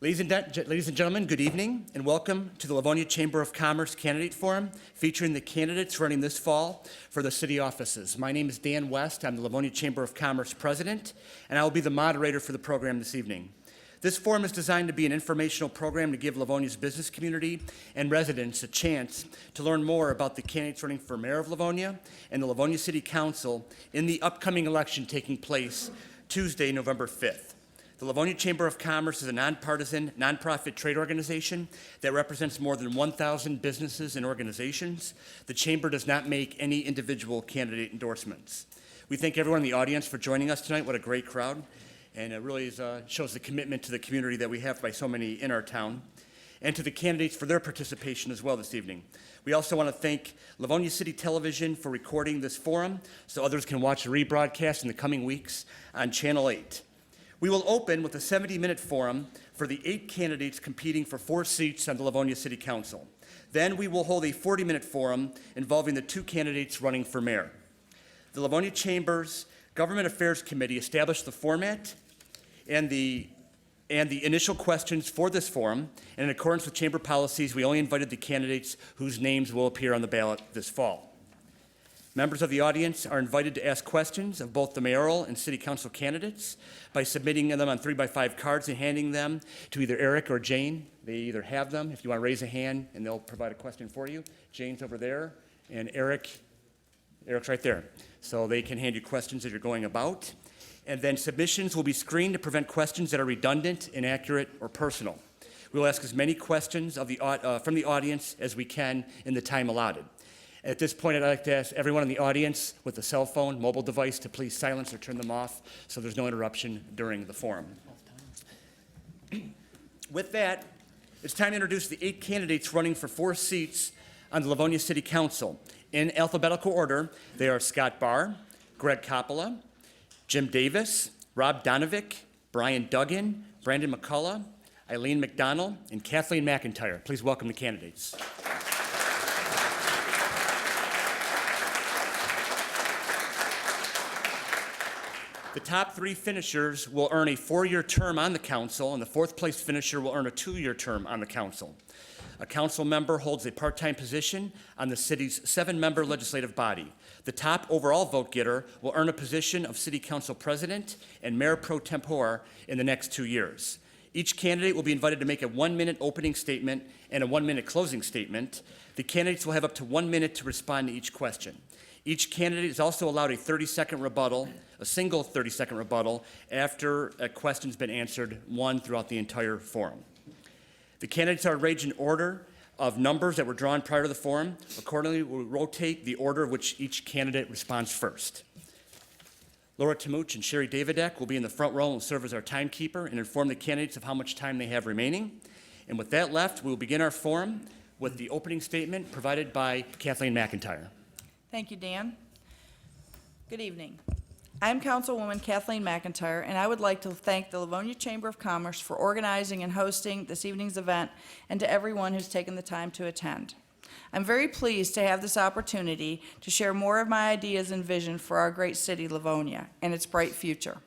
Ladies and gentlemen, good evening and welcome to the Livonia Chamber of Commerce Candidate Forum featuring the candidates running this fall for the city offices. My name is Dan West. I'm the Livonia Chamber of Commerce President, and I will be the moderator for the program this evening. This forum is designed to be an informational program to give Livonia's business community and residents a chance to learn more about the candidates running for mayor of Livonia and the Livonia City Council in the upcoming election taking place Tuesday, November 5th. The Livonia Chamber of Commerce is a nonpartisan, nonprofit trade organization that represents more than 1,000 businesses and organizations. The Chamber does not make any individual candidate endorsements. We thank everyone in the audience for joining us tonight. What a great crowd. And it really shows the commitment to the community that we have by so many in our town, and to the candidates for their participation as well this evening. We also want to thank Livonia City Television for recording this forum so others can watch the rebroadcast in the coming weeks on Channel 8. We will open with a 70-minute forum for the 8 candidates competing for 4 seats on the Livonia City Council. Then we will hold a 40-minute forum involving the 2 candidates running for mayor. The Livonia Chamber's Government Affairs Committee established the format and the initial questions for this forum, and in accordance with chamber policies, we only invited the candidates whose names will appear on the ballot this fall. Members of the audience are invited to ask questions of both the mayoral and city council candidates by submitting them on 3x5 cards and handing them to either Eric or Jane. They either have them, if you want to raise a hand, and they'll provide a question for you. Jane's over there, and Eric's right there. So they can hand you questions as you're going about. And then submissions will be screened to prevent questions that are redundant, inaccurate, or personal. We will ask as many questions from the audience as we can in the time allotted. At this point, I'd like to ask everyone in the audience with a cell phone, mobile device, to please silence or turn them off so there's no interruption during the forum. With that, it's time to introduce the 8 candidates running for 4 seats on the Livonia City Council. In alphabetical order, they are Scott Barr, Greg Coppola, Jim Davis, Rob Donovic, Brian Duggan, Brandon McCullough, Eileen McDonald, and Kathleen McIntyre. Please welcome the candidates. The top 3 finishers will earn a 4-year term on the council, and the 4th place finisher will earn a 2-year term on the council. A council member holds a part-time position on the city's 7-member legislative body. The top overall vote getter will earn a position of city council president and mayor pro tempore in the next 2 years. Each candidate will be invited to make a 1-minute opening statement and a 1-minute closing statement. The candidates will have up to 1 minute to respond to each question. Each candidate is also allowed a 30-second rebuttal, a single 30-second rebuttal, after a question's been answered, one throughout the entire forum. The candidates are arranged in order of numbers that were drawn prior to the forum. Accordingly, we'll rotate the order of which each candidate responds first. Laura Tamuch and Sherry Davidek will be in the front row and will serve as our timekeeper and inform the candidates of how much time they have remaining. And with that left, we will begin our forum with the opening statement provided by Kathleen McIntyre. Thank you, Dan. Good evening. I'm Councilwoman Kathleen McIntyre, and I would like to thank the Livonia Chamber of Commerce for organizing and hosting this evening's event, and to everyone who's taken the time to attend. I'm very pleased to have this opportunity to share more of my ideas and vision for our great city, Livonia, and its bright future.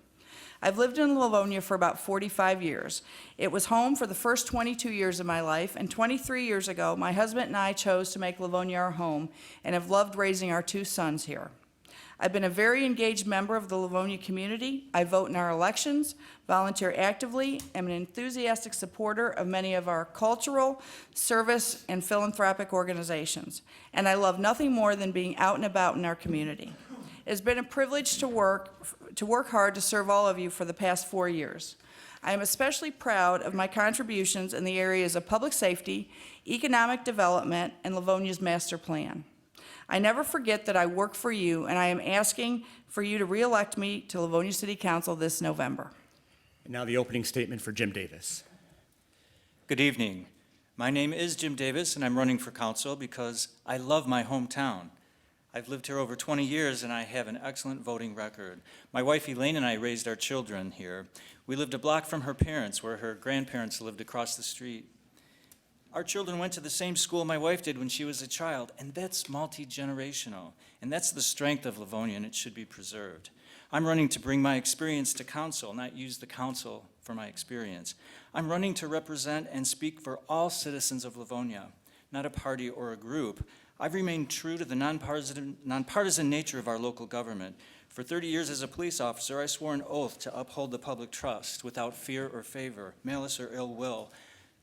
I've lived in Livonia for about 45 years. It was home for the first 22 years of my life, and 23 years ago, my husband and I chose to make Livonia our home and have loved raising our 2 sons here. I've been a very engaged member of the Livonia community. I vote in our elections, volunteer actively, am an enthusiastic supporter of many of our cultural, service, and philanthropic organizations, and I love nothing more than being out and about in our community. It's been a privilege to work hard to serve all of you for the past 4 years. I am especially proud of my contributions in the areas of public safety, economic development, and Livonia's master plan. I never forget that I work for you, and I am asking for you to re-elect me to Livonia City Council this November. And now the opening statement for Jim Davis. Good evening. My name is Jim Davis, and I'm running for council because I love my hometown. I've lived here over 20 years, and I have an excellent voting record. My wife Elaine and I raised our children here. We lived a block from her parents, where her grandparents lived across the street. Our children went to the same school my wife did when she was a child, and that's multi-generational. And that's the strength of Livonia, and it should be preserved. I'm running to bring my experience to council, not use the council for my experience. I'm running to represent and speak for all citizens of Livonia, not a party or a group. I've remained true to the nonpartisan nature of our local government. For 30 years as a police officer, I swore an oath to uphold the public trust without fear or favor, malice or ill will,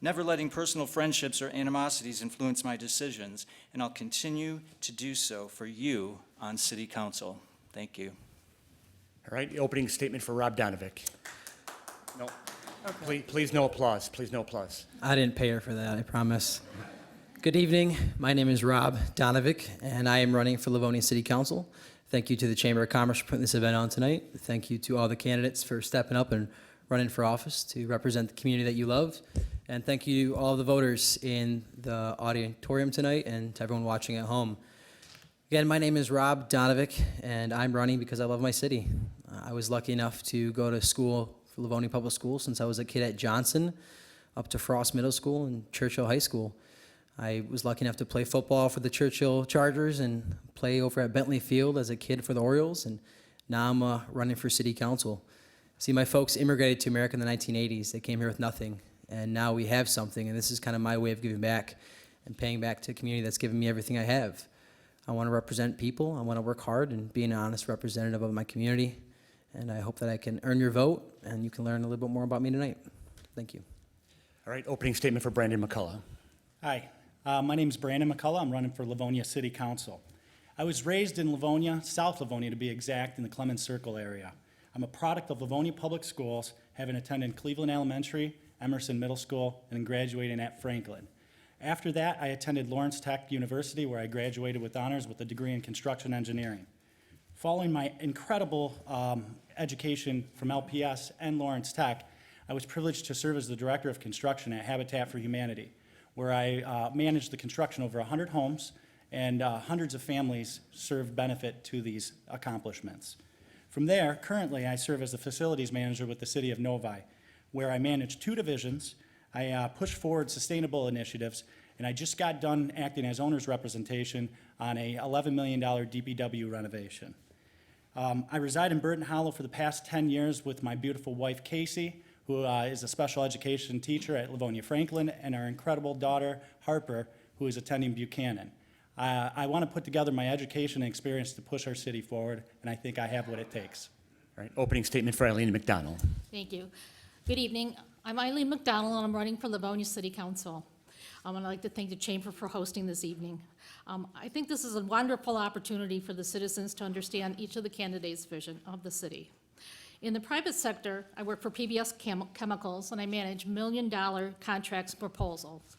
never letting personal friendships or animosities influence my decisions, and I'll continue to do so for you on City Council. Thank you. All right, the opening statement for Rob Donovic. No, please no applause, please no applause. I didn't pay her for that, I promise. Good evening. My name is Rob Donovic, and I am running for Livonia City Council. Thank you to the Chamber of Commerce for putting this event on tonight. Thank you to all the candidates for stepping up and running for office to represent the community that you love. And thank you to all the voters in the auditorium tonight and to everyone watching at home. Again, my name is Rob Donovic, and I'm running because I love my city. I was lucky enough to go to school for Livonia Public Schools since I was a kid at Johnson, up to Frost Middle School and Churchill High School. I was lucky enough to play football for the Churchill Chargers and play over at Bentley Field as a kid for the Orioles, and now I'm running for City Council. See, my folks immigrated to America in the 1980s. They came here with nothing, and now we have something, and this is kind of my way of giving back and paying back to a community that's given me everything I have. I want to represent people. I want to work hard and be an honest representative of my community, and I hope that I can earn your vote, and you can learn a little bit more about me tonight. Thank you. All right, opening statement for Brandon McCullough. Hi, my name is Brandon McCullough. I'm running for Livonia City Council. I was raised in Livonia, South Livonia to be exact, in the Clemens Circle area. I'm a product of Livonia Public Schools, having attended Cleveland Elementary, Emerson Middle School, and graduating at Franklin. After that, I attended Lawrence Tech University, where I graduated with honors with a degree in construction engineering. Following my incredible education from LPS and Lawrence Tech, I was privileged to serve as the Director of Construction at Habitat for Humanity, where I managed the construction of over 100 homes, and hundreds of families served benefit to these accomplishments. From there, currently, I serve as the Facilities Manager with the City of Novi, where I manage 2 divisions. I push forward sustainable initiatives, and I just got done acting as owner's representation on a $11 million DPW renovation. I reside in Burton Hollow for the past 10 years with my beautiful wife, Casey, who is a special education teacher at Livonia Franklin, and our incredible daughter, Harper, who is attending Buchanan. I want to put together my education and experience to push our city forward, and I think I have what it takes. All right, opening statement for Eileen McDonald. Thank you. Good evening. I'm Eileen McDonald, and I'm running for Livonia City Council. And I'd like to thank the Chamber for hosting this evening. I think this is a wonderful opportunity for the citizens to understand each of the candidates' vision of the city. In the private sector, I work for PBS Chemicals, and I manage $1 million contracts proposals.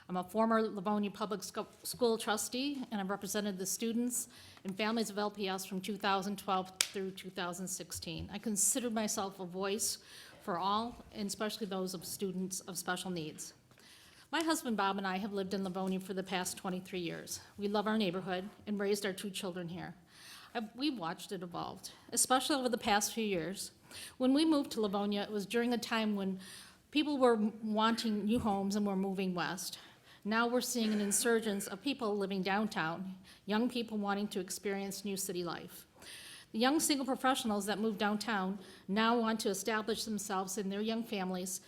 I'm a former Livonia Public School trustee, and I've represented the students and families of LPS from 2012 through 2016. I consider myself a voice for all, and especially those of students of special needs. My husband Bob and I have lived in Livonia for the past 23 years. We love our neighborhood and raised our 2 children here. We've watched it evolve, especially over the past few years. When we moved to Livonia, it was during a time when people were wanting new homes and were moving west. Now we're seeing an insurgence of people living downtown, young people wanting to experience new city life. The young single professionals that moved downtown now want to establish themselves and their young families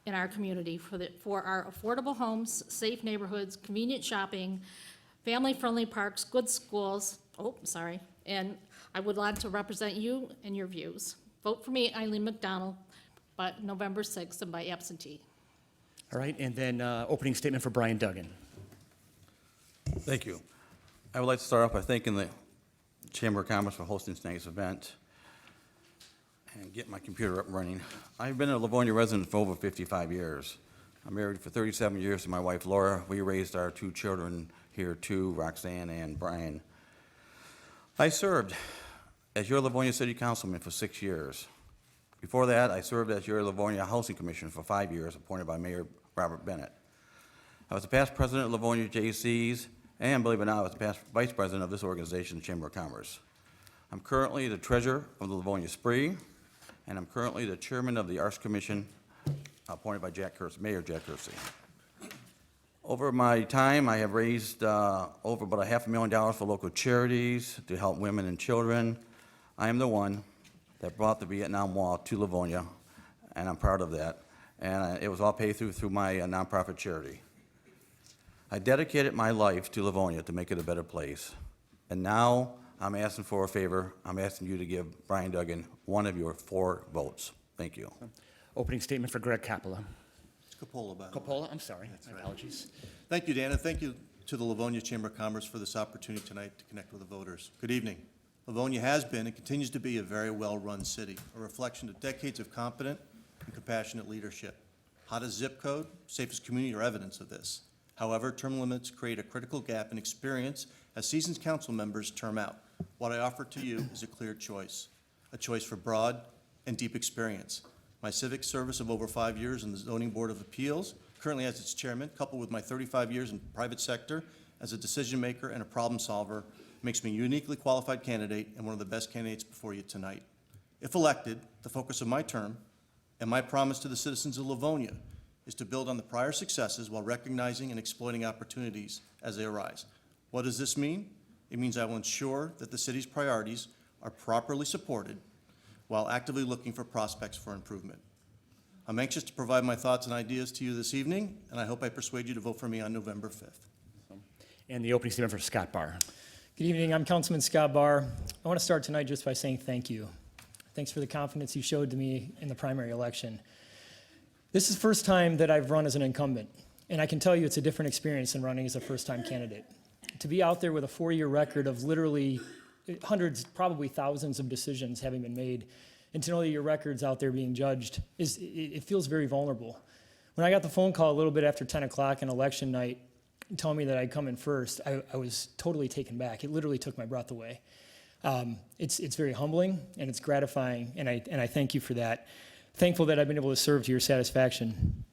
in our community for our affordable homes, safe neighborhoods, convenient shopping, family-friendly parks, good schools, and I would like to represent you and your views. Vote for me, Eileen McDonald, but November 6th and by absentee. All right, and then opening statement for Brian Duggan. Thank you. I would like to start off by thanking the Chamber of Commerce for hosting tonight's event and get my computer up and running. I've been a Livonia resident for over 55 years. I'm married for 37 years to my wife, Laura. We raised our 2 children here, too, Roxanne and Brian. I served as your Livonia City Councilman for 6 years. Before that, I served as your Livonia Housing Commissioner for 5 years, appointed by Mayor Robert Bennett. I was the past president of Livonia JCs, and believe it or not, I was the past vice president of this organization, the Chamber of Commerce. I'm currently the treasurer of the Livonia Spree, and I'm currently the chairman of the Arts Commission, appointed by Mayor Jack Kersey. Over my time, I have raised over about $500,000 for local charities to help women and children. I am the one that brought the Vietnam Wall to Livonia, and I'm proud of that. And it was all paid through my nonprofit charity. I dedicated my life to Livonia to make it a better place. And now I'm asking for a favor. I'm asking you to give Brian Duggan one of your 4 votes. Thank you. Opening statement for Greg Coppola. Capola, by the way. Coppola, I'm sorry. That's My right. apologies. Thank you, Dan, and thank you to the Livonia Chamber of Commerce for this opportunity tonight to connect with the voters. Good evening. Livonia has been and continues to be a very well-run city, a reflection of decades of competent and compassionate leadership. Hottest zip code, safest community are evidence of this. However, term limits create a critical gap in experience as seasoned council members term out. What I offer to you is a clear choice, a choice for broad and deep experience. My civic service of over 5 years in the Zoning Board of Appeals, currently as its chairman, coupled with my 35 years in private sector as a decision maker and a problem solver, makes me a uniquely qualified candidate and one of the best candidates before you tonight. If elected, the focus of my term and my promise to the citizens of Livonia is to build on the prior successes while recognizing and exploiting opportunities as they arise. What does this mean? It means I will ensure that the city's priorities are properly supported while actively looking for prospects for improvement. I'm anxious to provide my thoughts and ideas to you this evening, and I hope I persuade you to vote for me on November 5th. And the opening statement for Scott Barr. Good evening, I'm Councilman Scott Barr. I want to start tonight just by saying thank you. Thanks for the confidence you showed to me in the primary election. This is the first time that I've run as an incumbent, and I can tell you it's a different experience than running as a first-time candidate. To be out there with a 4-year record of literally hundreds, probably thousands of decisions having been made, and to know that your record's out there being judged, it feels very vulnerable. When I got the phone call a little bit after 10 o'clock on election night, telling me that I'd come in first, I was totally taken back. It literally took my breath away. It's very humbling and it's gratifying, and I thank you for that. Thankful that I've been able to serve to your satisfaction.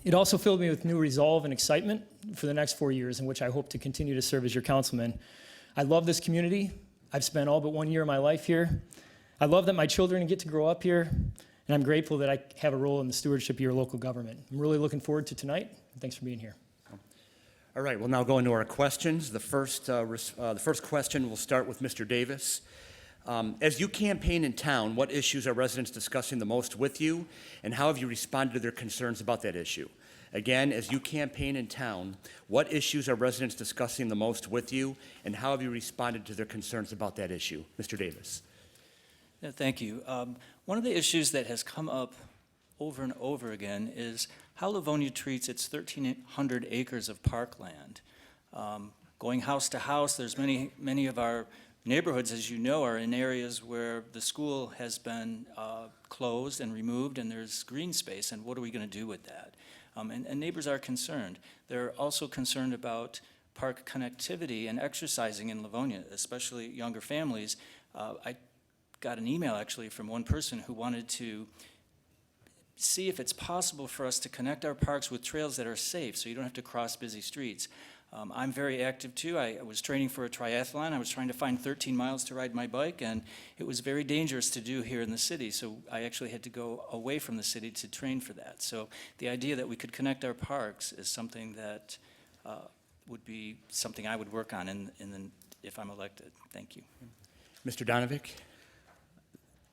It also filled me with new resolve and excitement for the next 4 years in which I hope to continue to serve as your councilman. I love this community. I've spent all but 1 year of my life here. I love that my children get to grow up here, and I'm grateful that I have a role in the stewardship of your local government. I'm really looking forward to tonight. Thanks for being here. All right, we'll now go into our questions. The first question will start with Mr. Davis. As you campaign in town, what issues are residents discussing the most with you, and how have you responded to their concerns about that issue? Again, as you campaign in town, what issues are residents discussing the most with you, and how have you responded to their concerns about that issue? Mr. Davis. Yeah, thank you. One of the issues that has come up over and over again is how Livonia treats its 1,300 acres of parkland. Going house to house, there's many of our neighborhoods, as you know, are in areas where the school has been closed and removed, and there's green space, and what are we going to do with that? And neighbors are concerned. They're also concerned about park connectivity and exercising in Livonia, especially younger families. I got an email actually from one person who wanted to see if it's possible for us to connect our parks with trails that are safe so you don't have to cross busy streets. I'm very active too. I was training for a triathlon. I was trying to find 13 miles to ride my bike, and it was very dangerous to do here in the city, so I actually had to go away from the city to train for that. So the idea that we could connect our parks is something that would be something I would work on if I'm elected. Thank you. Mr. Donovic.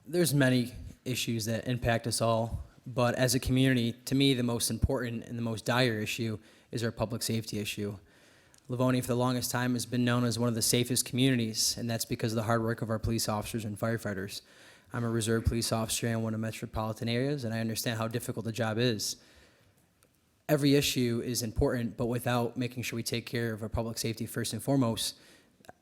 There's many issues that impact us all, but as a community, to me, the most important and the most dire issue is our public safety issue. Livonia, for the longest time, has been known as one of the safest communities, and that's because of the hard work of our police officers and firefighters. I'm a reserve police officer in one of the metropolitan areas, and I understand how difficult the job is. Every issue is important, but without making sure we take care of our public safety first and foremost,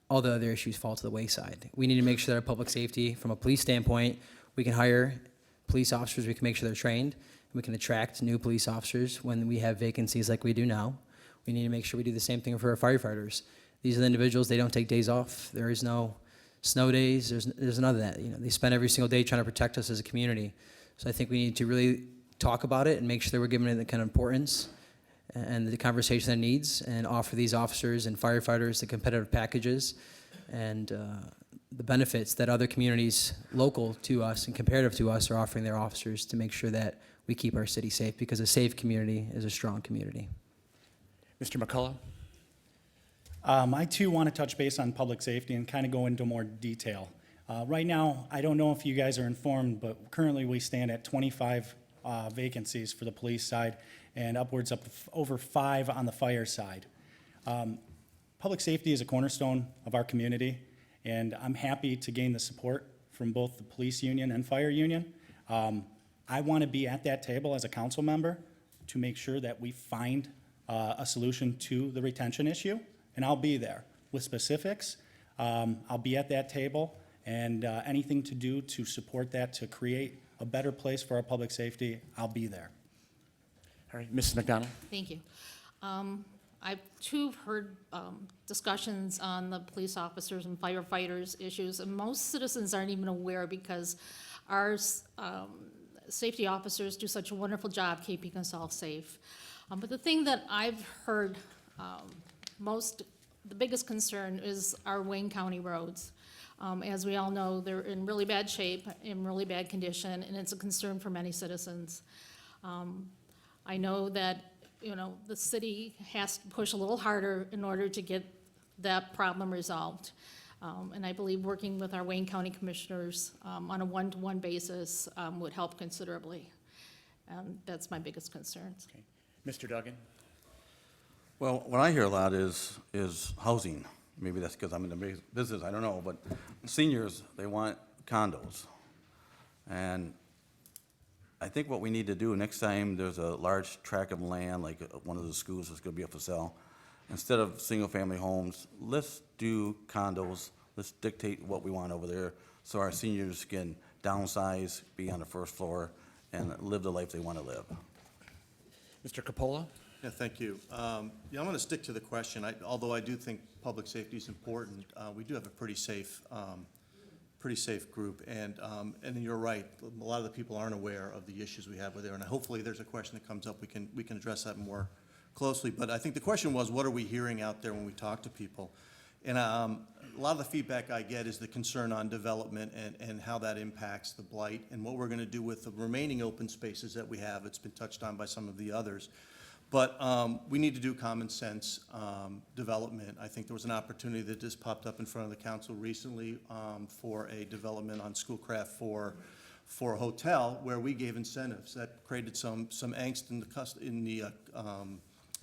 all the other issues fall to the wayside. We need to make sure that our public safety, from a police standpoint, we can hire police officers, we can make sure they're trained, and we can attract new police officers when we have vacancies like we do now. We need to make sure we do the same thing for our firefighters. These are the individuals, they don't take days off. There is no snow days, there's none of that. You know, they spend every single day trying to protect us as a community. So I think we need to really talk about it and make sure that we're giving it the kind of importance and the conversation that it needs, and offer these officers and firefighters the competitive packages and the benefits that other communities local to us and comparative to us are offering their officers to make sure that we keep our city safe, because a safe community is a strong community. Mr. McCullough? I too want to touch base on public safety and kind of go into more detail. Right now, I don't know if you guys are informed, but currently we stand at 25 vacancies for the police side and upwards of over 5 on the fire side. Public safety is a cornerstone of our community, and I'm happy to gain the support from both the police union and fire union. I want to be at that table as a council member to make sure that we find a solution to the retention issue, and I'll be there with specifics. I'll be at that table, and anything to do to support that, to create a better place for our public safety, I'll be there. All right, Mrs. McDonald? Thank you. I've too heard discussions on the police officers and firefighters issues, and most citizens aren't even aware because our safety officers do such a wonderful job keeping us all safe. But the thing that I've heard the biggest concern is our Wayne County roads. As we all know, they're in really bad shape, in really bad condition, and it's a concern for many citizens. I know that, the city has to push a little harder in order to get that problem resolved. And I believe working with our Wayne County commissioners on a one-to-one basis would help considerably. That's my biggest concern. Okay. Mr. Duggan? Well, what I hear a lot is housing. Maybe that's because I'm in the business, I don't know, but seniors, they want condos. And I think what we need to do next time there's a large tract of land, like one of the schools that's gonna be up for sale, instead of single-family homes, let's do condos. Let's dictate what we want over there so our seniors can downsize, be on the first floor, and live the life they want to live. Mr. Capola? Yeah, thank you. I'm going to stick to the question. Although I do think public safety is important, we do have a pretty safe group. And you're right, a lot of the people aren't aware of the issues we have with there. And hopefully there's a question that comes up, we can address that more closely. But I think the question was, what are we hearing out there when we talk to people? And a lot of the feedback I get is the concern on development and how that impacts the blight and what we're going to do with the remaining open spaces that we have. It's been touched on by some of the others. But we need to do common sense development. I think there was an opportunity that just popped up in front of the council recently for a development on Schoolcraft for a hotel where we gave incentives that created some angst in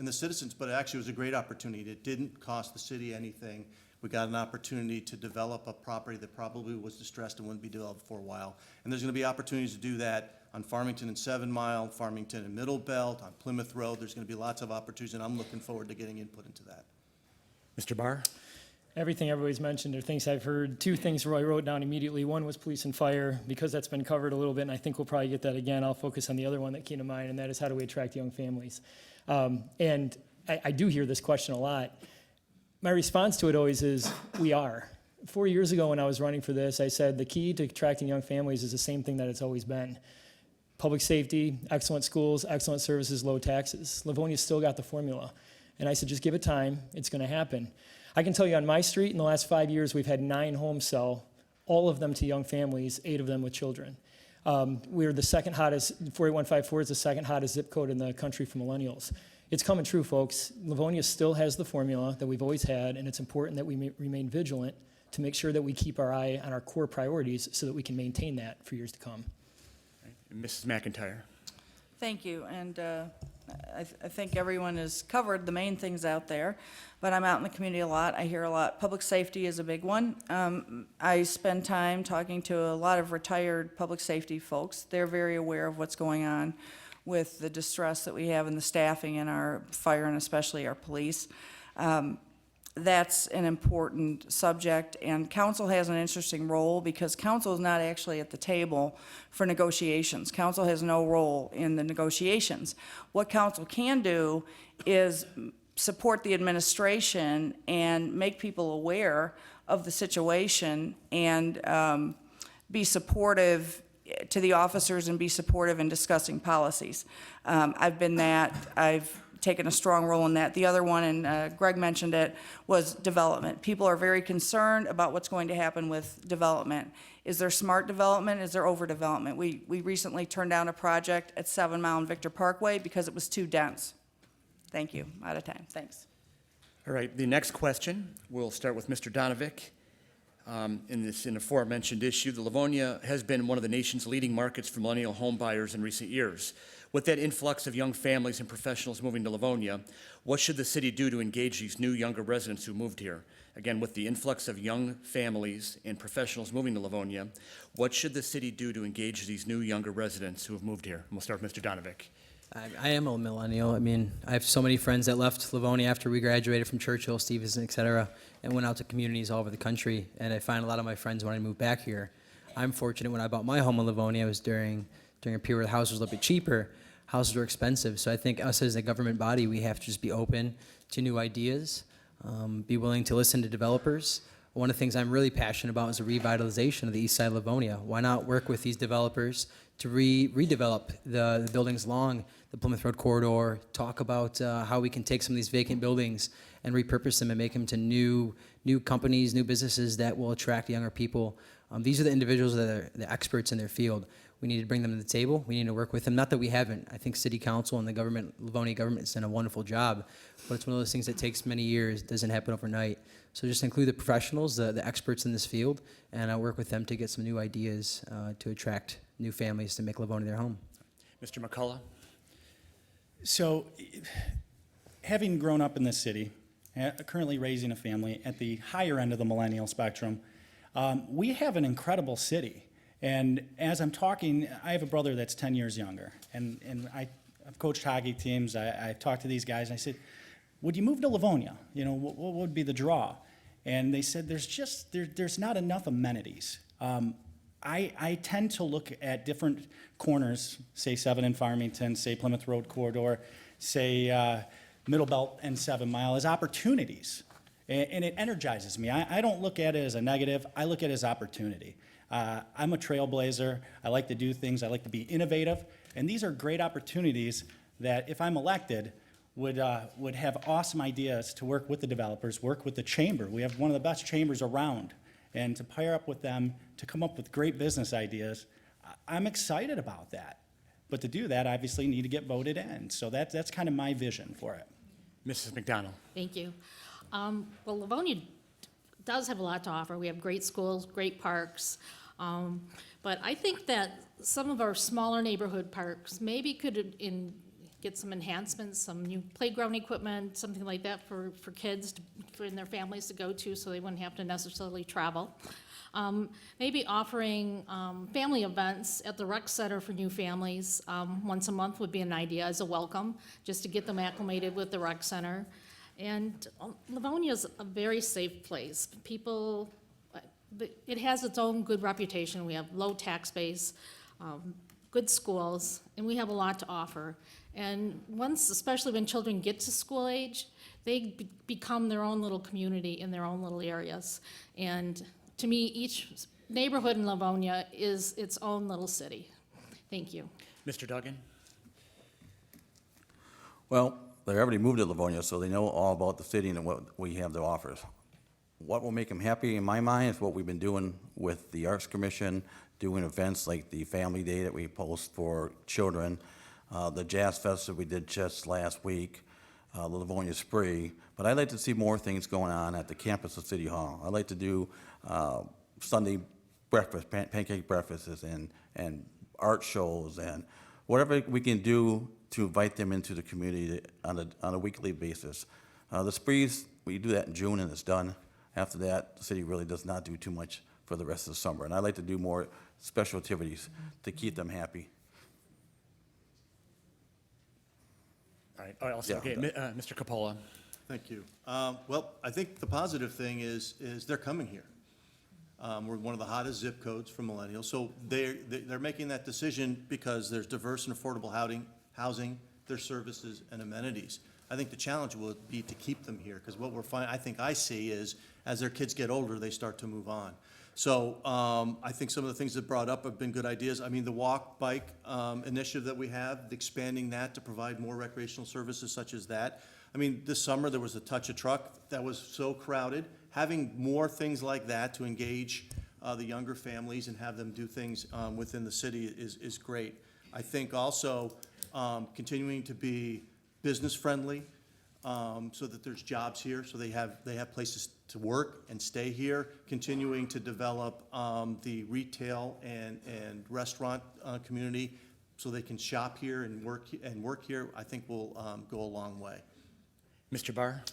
the citizens, but it actually was a great opportunity. It didn't cost the city anything. We got an opportunity to develop a property that probably was distressed and wouldn't be developed for a while. And there's going to be opportunities to do that on Farmington and 7 Mile, Farmington and Middle Belt, on Plymouth Road. There's going to be lots of opportunities, and I'm looking forward to getting input into that. Mr. Barr? Everything everybody's mentioned are things I've heard. 2 things I wrote down immediately. One was police and fire, because that's been covered a little bit, and I think we'll probably get that again. I'll focus on the other one that came to mind, and that is how do we attract young families? And I do hear this question a lot. My response to it always is, we are. 4 years ago when I was running for this, I said the key to attracting young families is the same thing that it's always been. Public safety, excellent schools, excellent services, low taxes. Livonia's still got the formula. And I said, just give it time, it's gonna happen. I can tell you on my street, in the last 5 years, we've had 9 homes sell, all of them to young families, 8 of them with children. We're the second hottest, 48154 is the second hottest zip code in the country for millennials. It's coming true, folks. Livonia still has the formula that we've always had, and it's important that we remain vigilant to make sure that we keep our eye on our core priorities so that we can maintain that for years to come. Mrs. McIntyre? Thank you, and I think everyone has covered the main things out there, but I'm out in the community a lot. I hear a lot. Public safety is a big one. I spend time talking to a lot of retired public safety folks. They're very aware of what's going on with the distress that we have in the staffing in our fire and especially our police. That's an important subject, and council has an interesting role because council is not actually at the table for negotiations. Council has no role in the negotiations. What council can do is support the administration and make people aware of the situation and be supportive to the officers and be supportive in discussing policies. I've been that. I've taken a strong role in that. The other one, and Greg mentioned it, was development. People are very concerned about what's going to happen with development. Is there smart development? Is there overdevelopment? We recently turned down a project at 7 Mile and Victor Parkway because it was too dense. Thank you. Out of time. Thanks. All right, the next question, we'll start with Mr. Donovic. In this aforementioned issue, the Livonia has been one of the nation's leading markets for millennial home buyers in recent years. With that influx of young families and professionals moving to Livonia, what should the city do to engage these new, younger residents who moved here? Again, with the influx of young families and professionals moving to Livonia, what should the city do to engage these new, younger residents who have moved here? And we'll start with Mr. Donovic. I am a millennial. I mean, I have so many friends that left Livonia after we graduated from Churchill, Stevenson, et cetera, and went out to communities all over the country. And I find a lot of my friends when I moved back here. I'm fortunate when I bought my home in Livonia, it was during a period where the house was a little bit cheaper. Houses were expensive. So I think us as a government body, we have to just be open to new ideas, be willing to listen to developers. One of the things I'm really passionate about is the revitalization of the east side of Livonia. Why not work with these developers to redevelop the buildings along the Plymouth Road corridor, talk about how we can take some of these vacant buildings and repurpose them and make them to new companies, new businesses that will attract younger people. These are the individuals that are the experts in their field. We need to bring them to the table. We need to work with them. Not that we haven't. I think City Council and the government, Livonia government, has done a wonderful job, but it's one of those things that takes many years, doesn't happen overnight. So just include the professionals, the experts in this field, and I'll work with them to get some new ideas to attract new families to make Livonia their home. Mr. McCullough? So, having grown up in this city, currently raising a family at the higher end of the millennial spectrum, we have an incredible city. And as I'm talking, I have a brother that's 10 years younger, and I've coached hockey teams. I've talked to these guys, and I said, would you move to Livonia? You know, what would be the draw? And they said, there's not enough amenities. I tend to look at different corners, say 7 in Farmington, say Plymouth Road corridor, say Middle Belt and 7 Mile as opportunities. And it energizes me. I don't look at it as a negative. I look at it as opportunity. I'm a trailblazer. I like to do things. I like to be innovative. And these are great opportunities that if I'm elected, would have awesome ideas to work with the developers, work with the chamber. We have one of the best chambers around. And to pair up with them to come up with great business ideas, I'm excited about that. But to do that, obviously, you need to get voted in. So that's kind of my vision for it. Mrs. McDonald? Thank you. Well, Livonia does have a lot to offer. We have great schools, great parks. But I think that some of our smaller neighborhood parks maybe could get some enhancements, some new playground equipment, something like that for kids and their families to go to so they wouldn't have to necessarily travel. Maybe offering family events at the rec center for new families once a month would be an idea as a welcome, just to get them acclimated with the rec center. And Livonia is a very safe place. People, it has its own good reputation. We have low tax base, good schools, and we have a lot to offer. And once, especially when children get to school age, they become their own little community in their own little areas. And to me, each neighborhood in Livonia is its own little city. Thank you. Mr. Duggan? Well, they already moved to Livonia, so they know all about the city and what we have to offer. What will make them happy in my mind is what we've been doing with the Arts Commission, doing events like the Family Day that we post for children, the Jazz Fest that we did just last week, the Livonia Spree. But I'd like to see more things going on at the campus of City Hall. I'd like to do Sunday breakfast, pancake breakfasts, and art shows, and whatever we can do to invite them into the community on a weekly basis. The sprees, we do that in June and it's done. After that, the city really does not do too much for the rest of the summer. And I'd like to do more special activities to keep them happy. All right, also, Yeah. okay, Mr. Capola? Thank you. Well, I think the positive thing is they're coming here. We're one of the hottest zip codes for millennials, so they're making that decision because there's diverse and affordable housing, there's services and amenities. I think the challenge will be to keep them here, because what I see is as their kids get older, they start to move on. So I think some of the things that brought up have been good ideas. I mean, the walk, bike initiative that we have, expanding that to provide more recreational services such as that. I mean, this summer there was a Touch a Truck that was so crowded. Having more things like that to engage the younger families and have them do things within the city is great. I think also continuing to be business friendly, so that there's jobs here, so they have places to work and stay here, continuing to develop the retail and restaurant community so they can shop here and work here, I think will go a long way. Mr. Barr?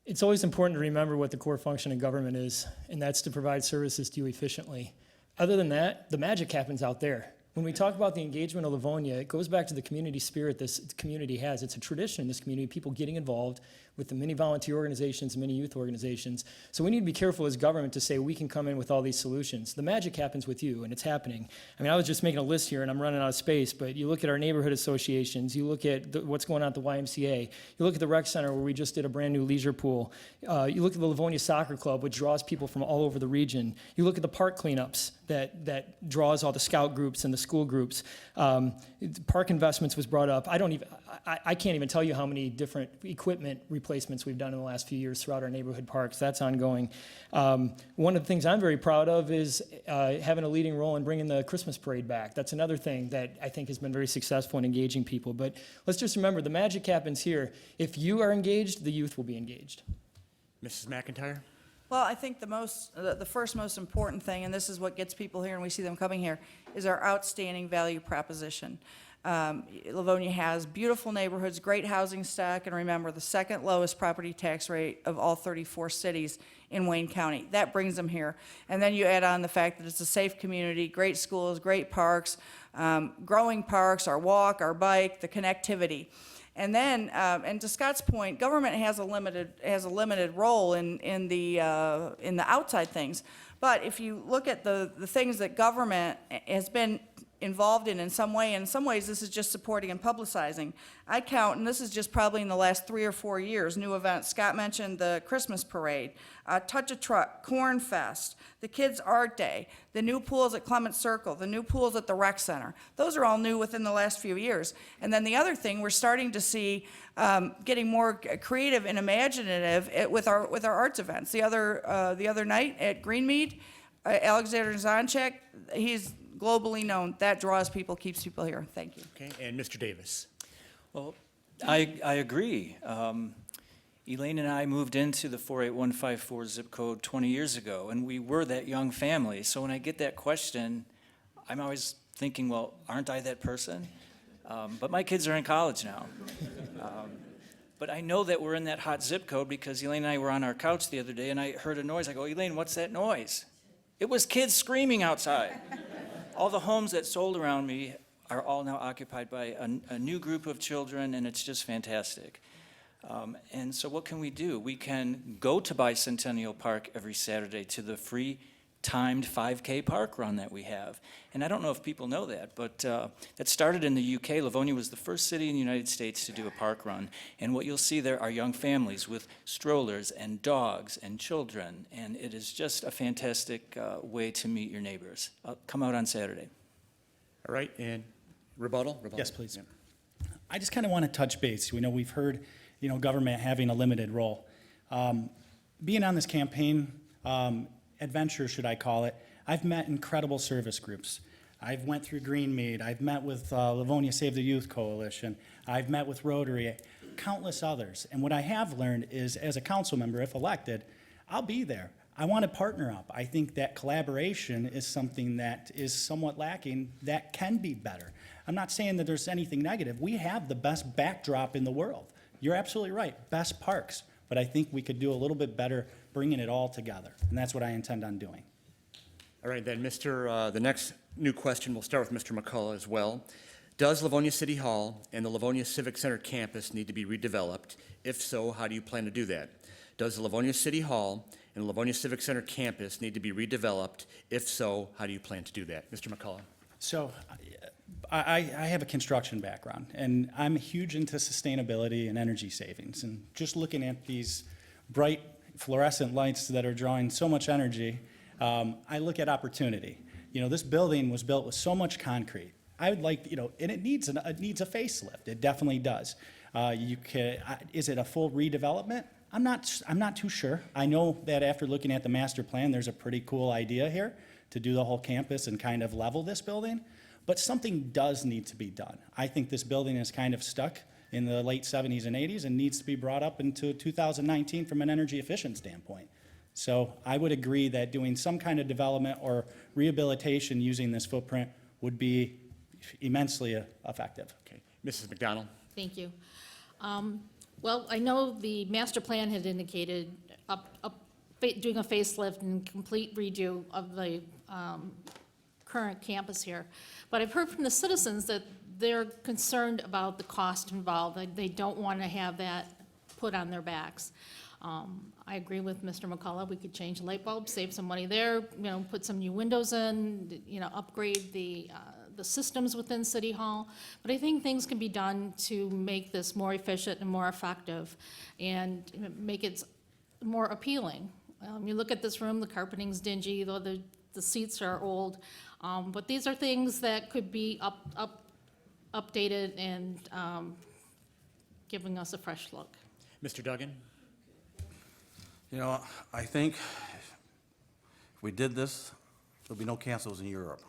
It's always important to remember what the core function of government is, and that's to provide services to you efficiently. Other than that, the magic happens out there. When we talk about the engagement of Livonia, it goes back to the community spirit this community has. It's a tradition in this community, people getting involved with the many volunteer organizations, many youth organizations. So we need to be careful as government to say we can come in with all these solutions. The magic happens with you, and it's happening. I mean, I was just making a list here, and I'm running out of space, but you look at our neighborhood associations, you look at what's going on at the YMCA, you look at the rec center where we just did a brand new leisure pool, you look at the Livonia Soccer Club, which draws people from all over the region, you look at the park cleanups that draws all the scout groups and the school groups. Park investments was brought up. I can't even tell you how many different equipment replacements we've done in the last few years throughout our neighborhood parks. That's ongoing. One of the things I'm very proud of is having a leading role in bringing the Christmas parade back. That's another thing that I think has been very successful in engaging people. But let's just remember, the magic happens here. If you are engaged, the youth will be engaged. Mrs. McIntyre? Well, I think the first most important thing, and this is what gets people here and we see them coming here, is our outstanding value proposition. Livonia has beautiful neighborhoods, great housing stock, and remember, the second lowest property tax rate of all 34 cities in Wayne County. That brings them here. And then you add on the fact that it's a safe community, great schools, great parks, growing parks, our walk, our bike, the connectivity. And then, and to Scott's point, government has a limited role in the outside things. But if you look at the things that government has been involved in some way, in some ways this is just supporting and publicizing. I count, and this is just probably in the last 3 or 4 years, new events. Scott mentioned the Christmas parade, Touch a Truck, Corn Fest, the Kids Art Day, the new pools at Clement Circle, the new pools at the Rec Center. Those are all new within the last few years. And then the other thing, we're starting to see getting more creative and imaginative with our arts events. The other night at Greenmead, Alexander Zonchek, he's globally known. That draws people, keeps people here. Thank you. Okay, and Mr. Davis? Well, I agree. Elaine and I moved into the 48154 zip code 20 years ago, and we were that young family. So when I get that question, I'm always thinking, well, aren't I that person? But my kids are in college now. But I know that we're in that hot zip code because Elaine and I were on our couch the other day, and I heard a noise. I go, Elaine, what's that noise? It was kids screaming outside. All the homes that sold around me are all now occupied by a new group of children, and it's just fantastic. And so what can we do? We can go to Bicentennial Park every Saturday to the free timed 5K park run that we have. And I don't know if people know that, but that started in the UK. Livonia was the first city in the United States to do a park run. And what you'll see there are young families with strollers and dogs and children. And it is just a fantastic way to meet your neighbors. Come out on Saturday. All right, and rebuttal? Yes, please. I just kind of want to touch base. We know we've heard, government having a limited role. Being on this campaign adventure, should I call it, I've met incredible service groups. I've went through Greenmead. I've met with Livonia Save the Youth Coalition. I've met with Rotary, countless others. And what I have learned is, as a council member, if elected, I'll be there. I want to partner up. I think that collaboration is something that is somewhat lacking that can be better. I'm not saying that there's anything negative. We have the best backdrop in the world. You're absolutely right, best parks. But I think we could do a little bit better bringing it all together, and that's what I intend on doing. All right, then, the next new question, we'll start with Mr. McCullough as well. Does Livonia City Hall and the Livonia Civic Center campus need to be redeveloped? If so, how do you plan to do that? Does the Livonia City Hall and the Livonia Civic Center campus need to be redeveloped? If so, how do you plan to do that? Mr. McCullough. So I have a construction background, and I'm huge into sustainability and energy savings. And just looking at these bright fluorescent lights that are drawing so much energy, I look at opportunity. This building was built with so much concrete. I would like, and it needs a facelift. It definitely does. Is it a full redevelopment? I'm not too sure. I know that after looking at the master plan, there's a pretty cool idea here to do the whole campus and kind of level this building. But something does need to be done. I think this building is kind of stuck in the late 70s and 80s and needs to be brought up into 2019 from an energy efficient standpoint. So I would agree that doing some kind of development or rehabilitation using this footprint would be immensely effective. Okay. Mrs. McDonald? Thank you. Well, I know the master plan had indicated doing a facelift and complete redo of the current campus here. But I've heard from the citizens that they're concerned about the cost involved. They don't want to have that put on their backs. I agree with Mr. McCullough. We could change the light bulbs, save some money there, put some new windows in, upgrade the systems within City Hall. But I think things can be done to make this more efficient and more effective and make it more appealing. You look at this room, the carpeting's dingy, though the seats are old. But these are things that could be updated and giving us a fresh look. Mr. Duggan? I think if we did this, there'll be no castles in Europe.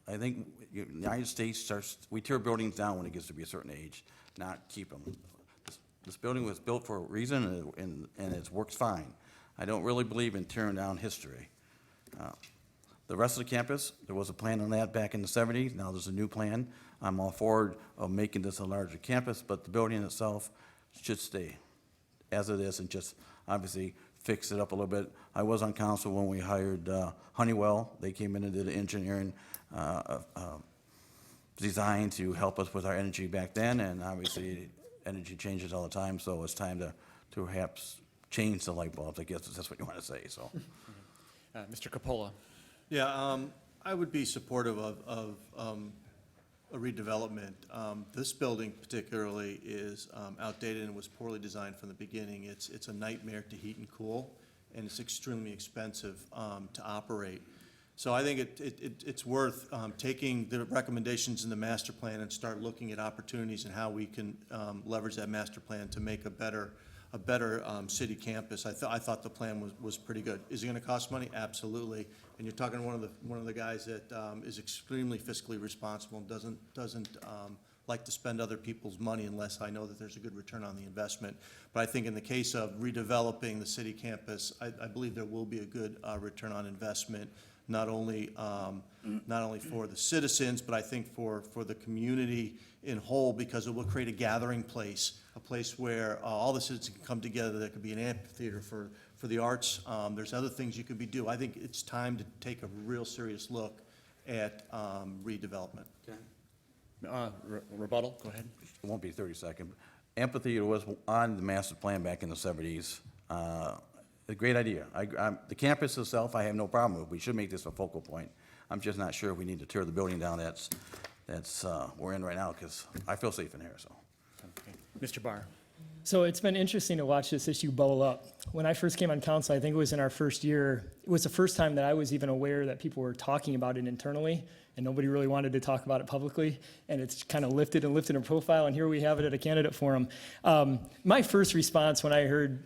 I think the United States we tear buildings down when it gets to be a certain age, not keep them. This building was built for a reason, and it works fine. I don't really believe in tearing down history. The rest of the campus, there was a plan on that back in the 70s. Now there's a new plan. I'm all forward of making this a larger campus, but the building itself should stay as it is and just obviously fix it up a little bit. I was on council when we hired Honeywell. They came in and did an engineering design to help us with our energy back then, and obviously energy changes all the time, so it's time to perhaps change the light bulbs. I guess that's what you want to say. So, Mr. Capola? Yeah, I would be supportive of a redevelopment. This building particularly is outdated and was poorly designed from the beginning. It's a nightmare to heat and cool, and it's extremely expensive to operate. So I think it's worth taking the recommendations in the master plan and start looking at opportunities and how we can leverage that master plan to make a better city campus. I thought the plan was pretty good. Is it going to cost money? Absolutely. And you're talking to one of the guys that is extremely fiscally responsible and doesn't like to spend other people's money unless I know that there's a good return on the investment. But I think in the case of redeveloping the city campus, I believe there will be a good return on investment, not only for the citizens, but I think for the community in whole, because it will create a gathering place, a place where all the citizens can come together. There could be an amphitheater for the arts. There's other things you could be doing. I think it's time to take a real serious look at redevelopment. Rebuttal, go ahead. it won't be 30 seconds. Amphitheater was on the master plan back in the 70s. A great idea. The campus itself, I have no problem with. We should make this a focal point. I'm just not sure if we need to tear the building down that's we're in right now, because I feel safe in here, so. Okay. Mr. Barr. So it's been interesting to watch this issue bubble up. When I first came on council, I think it was in our first year, it was the first time that I was even aware that people were talking about it internally, and nobody really wanted to talk about it publicly, and it's kind of lifted in profile, and here we have it at a candidate forum. My first response when I heard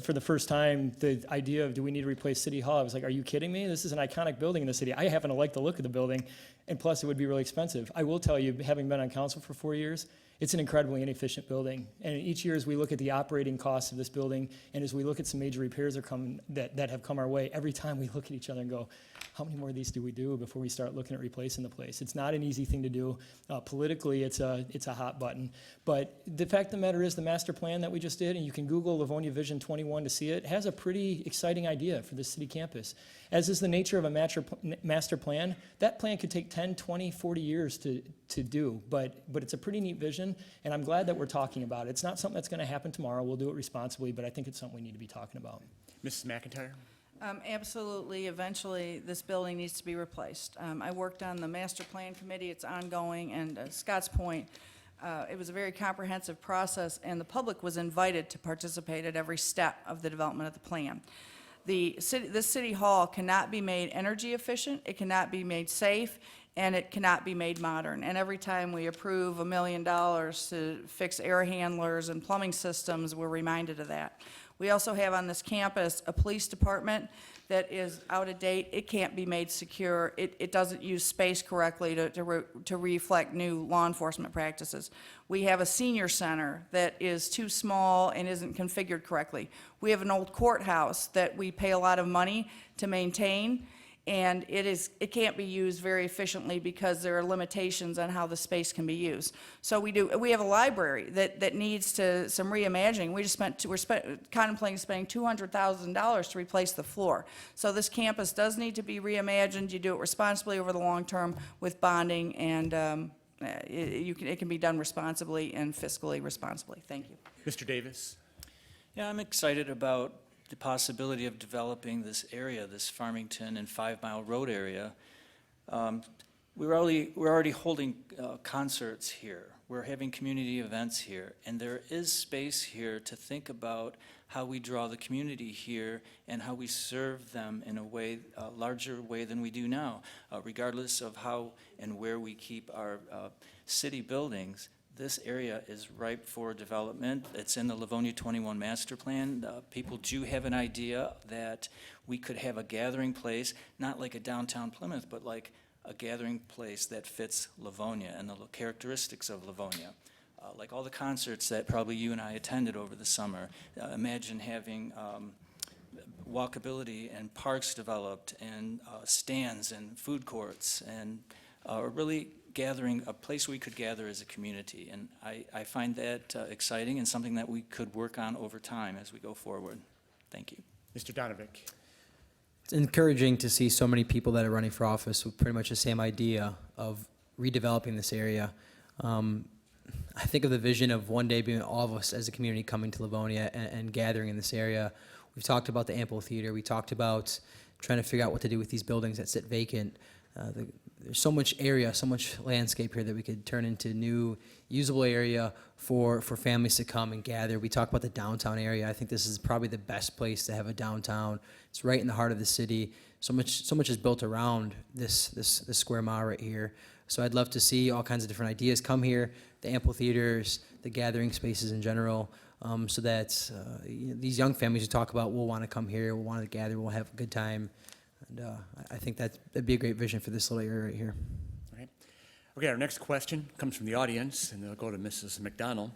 for the first time the idea of do we need to replace City Hall, I was like, are you kidding me? This is an iconic building in the city. I happen to like the look of the building, and plus it would be really expensive. I will tell you, having been on council for 4 years, it's an incredibly inefficient building. And each year as we look at the operating costs of this building, and as we look at some major repairs that have come our way, every time we look at each other and go, how many more of these do we do before we start looking at replacing the place? It's not an easy thing to do. Politically, it's a hot button. But the fact of the matter is the master plan that we just did, and you can Google Livonia Vision 21 to see it, has a pretty exciting idea for the city campus. As is the nature of a master plan, that plan could take 10, 20, 40 years to do, but it's a pretty neat vision, and I'm glad that we're talking about it. It's not something that's going to happen tomorrow. We'll do it responsibly, but I think it's something we need to be talking about. Mrs. McIntyre? Absolutely. Eventually, this building needs to be replaced. I worked on the master plan committee. It's ongoing, and Scott's point, it was a very comprehensive process, and the public was invited to participate at every step of the development of the plan. This city hall cannot be made energy efficient, it cannot be made safe, and it cannot be made modern. And every time we approve $1 million to fix air handlers and plumbing systems, we're reminded of that. We also have on this campus a police department that is out of date, it can't be made secure. It doesn't use space correctly to reflect new law enforcement practices. We have a senior center that is too small and isn't configured correctly. We have an old courthouse that we pay a lot of money to maintain, and it can't be used very efficiently because there are limitations on how the space can be used. So we have a library that needs some reimagining. We're contemplating spending $200,000 to replace the floor. So this campus does need to be reimagined. You do it responsibly over the long term with bonding, and it can be done responsibly and fiscally responsibly. Thank you. Mr. Davis? Yeah, I'm excited about the possibility of developing this area, this Farmington and 5 Mile Road area. We're already holding concerts here. We're having community events here, and there is space here to think about how we draw the community here and how we serve them in a larger way than we do now, regardless of how and where we keep our city buildings. This area is ripe for development. It's in the Livonia 21 master plan. People do have an idea that we could have a gathering place, not like a downtown Plymouth, but like a gathering place that fits Livonia and the characteristics of Livonia. Like all the concerts that probably you and I attended over the summer. Imagine having walkability and parks developed and stands and food courts and really gathering, a place we could gather as a community. And I find that exciting and something that we could work on over time as we go forward. Thank you. Mr. Donovic? It's encouraging to see so many people that are running for office with pretty much the same idea of redeveloping this area. I think of the vision of one day being all of us as a community coming to Livonia and gathering in this area. We've talked about the amphitheater. We talked about trying to figure out what to do with these buildings that sit vacant. There's so much area, so much landscape here that we could turn into new usable area for families to come and gather. We talk about the downtown area. I think this is probably the best place to have a downtown. It's right in the heart of the city. So much is built around this square mile right here. So I'd love to see all kinds of different ideas come here, the amphitheaters, the gathering spaces in general, so that these young families you talk about will want to come here, will want to gather, will have a good time. And I think that'd be a great vision for this little area right here. All right. Okay, our next question comes from the audience, and they'll go to Mrs. McDonald.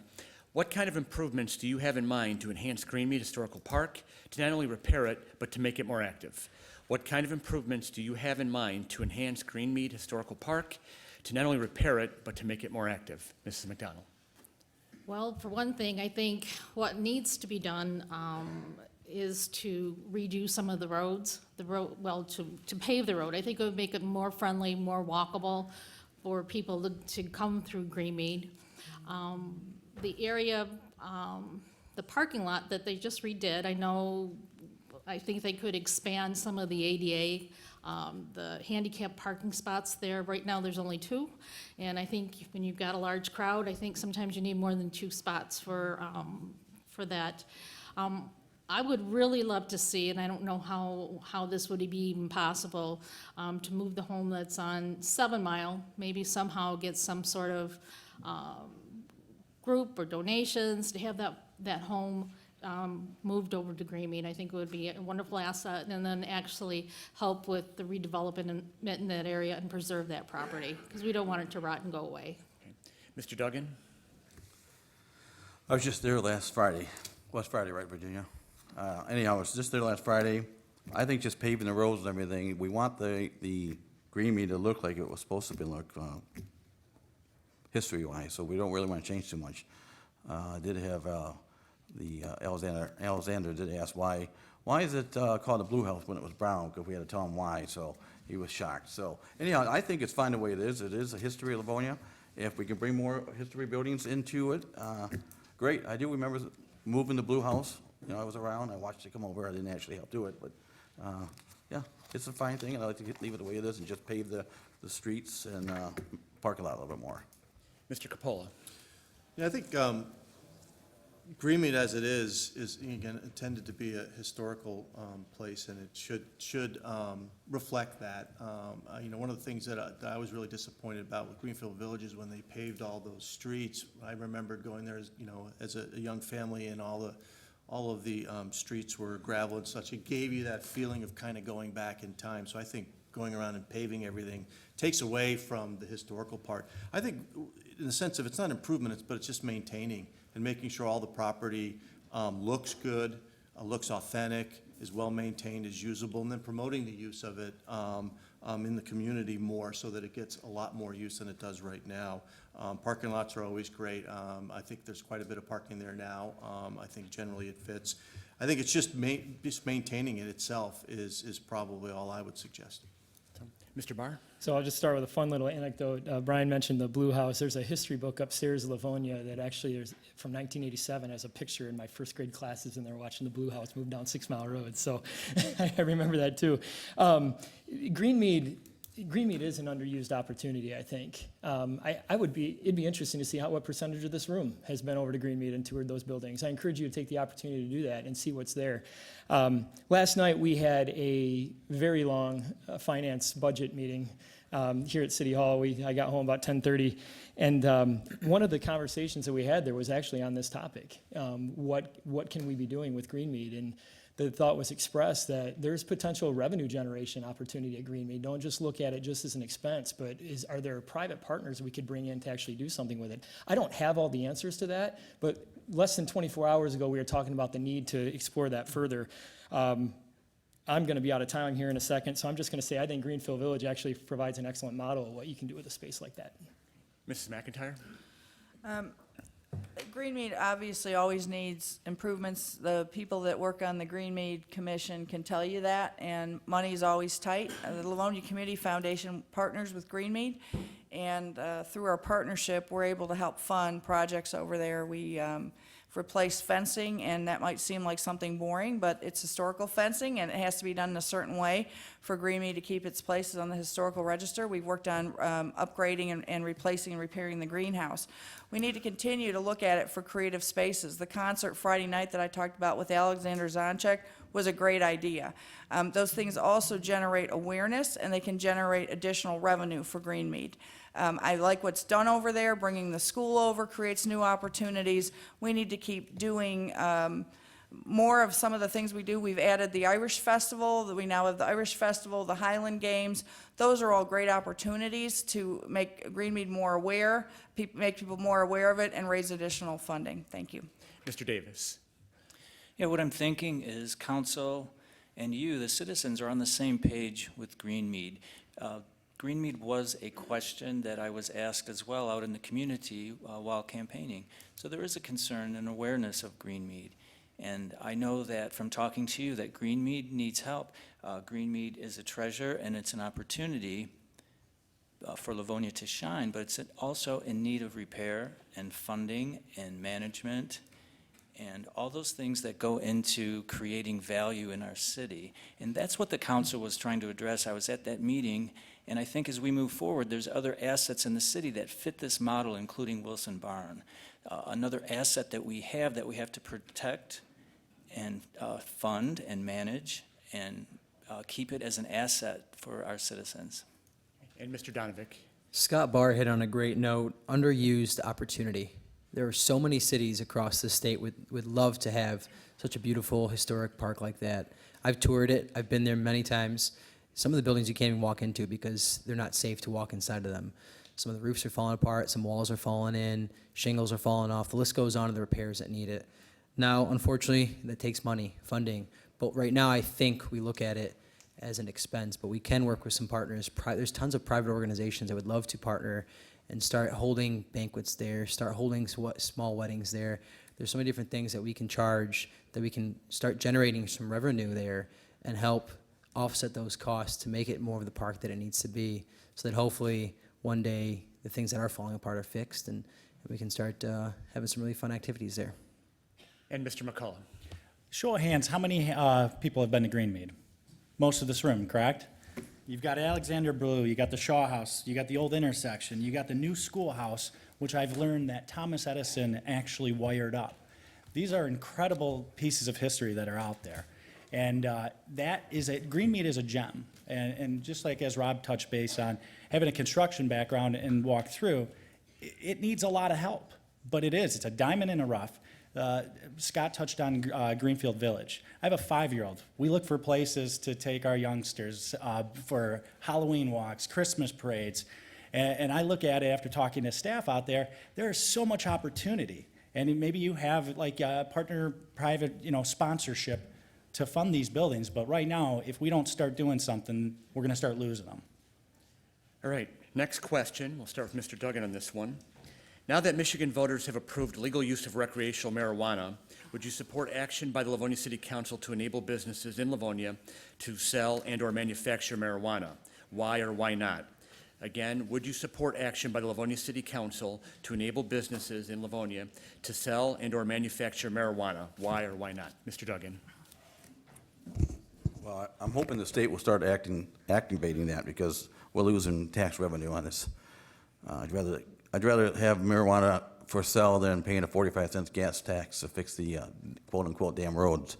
What kind of improvements do you have in mind to enhance Greenmead Historical Park, to not only repair it, but to make it more active? What kind of improvements do you have in mind to enhance Greenmead Historical Park, to not only repair it, but to make it more active? Mrs. McDonald? Well, for one thing, I think what needs to be done is to redo some of the roads, to pave the road. I think it would make it more friendly, more walkable for people to come through Greenmead. The area, the parking lot that they just redid, I think they could expand some of the ADA, the handicap parking spots there. Right now, there's only 2, and I think when you've got a large crowd, I think sometimes you need more than 2 spots for that. I would really love to see, and I don't know how this would be even possible, to move the home that's on 7 Mile, maybe somehow get some sort of group or donations to have that home moved over to Greenmead. I think it would be a wonderful asset, and then actually help with the redevelopment in that area and preserve that property, because we don't want it to rot and go away. Okay. Mr. Duggan? I was just there last Friday. Last Friday, right, Virginia? Anyhow, I was just there last Friday. I think just paving the roads and everything, we want the Greenmead to look like it was supposed to be look history-wise, so we don't really want to change too much. I did have the Alexander did ask why is it called the Blue House when it was brown, because we had to tell him why, so he was shocked. So anyhow, I think it's fine the way it is. It is a history of Livonia. If we can bring more history buildings into it, great. I do remember moving the Blue House. You know, I was around, I watched it come over, I didn't actually help do it, but, yeah, it's a fine thing, and I like to leave it the way it is and just pave the streets and parking lot a little bit more. Mr. Capola? Yeah, I think Greenmead as it is again intended to be a historical place, and it should reflect that. One of the things that I was really disappointed about with Greenfield Village is when they paved all those streets. I remember going there as a young family, and all all of the streets were gravel and such. It gave you that feeling of kind of going back in time. So I think going around and paving everything takes away from the historical part. I think in the sense of it's not improvement, but it's just maintaining and making sure all the property looks good, looks authentic, is well maintained, is usable, and then promoting the use of it in the community more so that it gets a lot more use than it does right now. Parking lots are always great. I think there's quite a bit of parking there now. I think generally it fits. I think it's just maintaining it itself is probably all I would suggest. Mr. Barr? So I'll just start with a fun little anecdote. Brian mentioned the Blue House. There's a history book upstairs in Livonia that actually is from 1987 as a picture in my first grade classes, and they're watching the Blue House move down 6 Mile Road. So I remember that too. Greenmead is an underused opportunity, I think. It'd be interesting to see what percentage of this room has been over to Greenmead and toured those buildings. I encourage you to take the opportunity to do that and see what's there. Last night we had a very long finance budget meeting here at City Hall. I got home about 10:30, and one of the conversations that we had there was actually on this topic. What can we be doing with Greenmead? And the thought was expressed that there's potential revenue generation opportunity at Greenmead. Don't just look at it just as an expense, but are there private partners we could bring in to actually do something with it? I don't have all the answers to that, but less than 24 hours ago, we were talking about the need to explore that further. I'm going to be out of town here in a second, so I'm just going to say I think Greenfield Village actually provides an excellent model of what you can do with a space like that. Mrs. McIntyre? Greenmead obviously always needs improvements. The people that work on the Greenmead Commission can tell you that, and money is always tight. The Livonia Community Foundation partners with Greenmead, and through our partnership, we're able to help fund projects over there. We replace fencing, and that might seem like something boring, but it's historical fencing, and it has to be done in a certain way for Greenmead to keep its places on the historical register. We've worked on upgrading and replacing and repairing the greenhouse. We need to continue to look at it for creative spaces. The concert Friday night that I talked about with Alexander Zonchek was a great idea. Those things also generate awareness, and they can generate additional revenue for Greenmead. I like what's done over there. Bringing the school over creates new opportunities. We need to keep doing more of some of the things we do. We've added the Irish Festival. We now have the Irish Festival, the Highland Games. Those are all great opportunities to make Greenmead more aware, make people more aware of it, and raise additional funding. Thank you. Mr. Davis? Yeah, what I'm thinking is council and you, the citizens, are on the same page with Greenmead. Greenmead was a question that I was asked as well out in the community while campaigning. So there is a concern and awareness of Greenmead. And I know that from talking to you that Greenmead needs help. Greenmead is a treasure, and it's an opportunity for Livonia to shine, but it's also in need of repair and funding and management and all those things that go into creating value in our city. And that's what the council was trying to address. I was at that meeting, and I think as we move forward, there's other assets in the city that fit this model, including Wilson Barn. Another asset that we have to protect and fund and manage and keep it as an asset for our citizens. And Mr. Donovic? Scott Barr hit on a great note, underused opportunity. There are so many cities across the state would love to have such a beautiful historic park like that. I've toured it. I've been there many times. Some of the buildings you can't even walk into because they're not safe to walk inside of them. Some of the roofs are falling apart. Some walls are falling in. Shingles are falling off. The list goes on to the repairs that need it. Now, unfortunately, that takes money, funding. But right now, I think we look at it as an expense, but we can work with some partners. There's tons of private organizations that would love to partner and start holding banquets there, start holding small weddings there. There's so many different things that we can charge, that we can start generating some revenue there and help offset those costs to make it more of the park that it needs to be, so that hopefully one day the things that are falling apart are fixed and we can start having some really fun activities there. And Mr. McCullough? Show of hands, how many people have been to Greenmead? Most of this room, correct? You've got Alexander Blue, you got the Shaw House, you got the old intersection, you got the new schoolhouse, which I've learned that Thomas Edison actually wired up. These are incredible pieces of history that are out there. And Greenmead is a gem. And just like as Rob touched base on, having a construction background and walk through, it needs a lot of help. But it's a diamond in the rough. Scott touched on Greenfield Village. I have a 5-year-old. We look for places to take our youngsters for Halloween walks, Christmas parades. And I look at it after talking to staff out there, there is so much opportunity. And maybe you have like a partner private, sponsorship to fund these buildings. But right now, if we don't start doing something, we're going to start losing them. All right, next question. We'll start with Mr. Duggan on this one. Now that Michigan voters have approved legal use of recreational marijuana, would you support action by the Livonia City Council to enable businesses in Livonia to sell and/or manufacture marijuana? Why or why not? Again, would you support action by the Livonia City Council to enable businesses in Livonia to sell and/or manufacture marijuana? Why or why not? Mr. Duggan. Well, I'm hoping the state will start activating that because we're losing tax revenue on this. I'd rather have marijuana for sale than paying a 45-cent gas tax to fix the quote-unquote damn roads.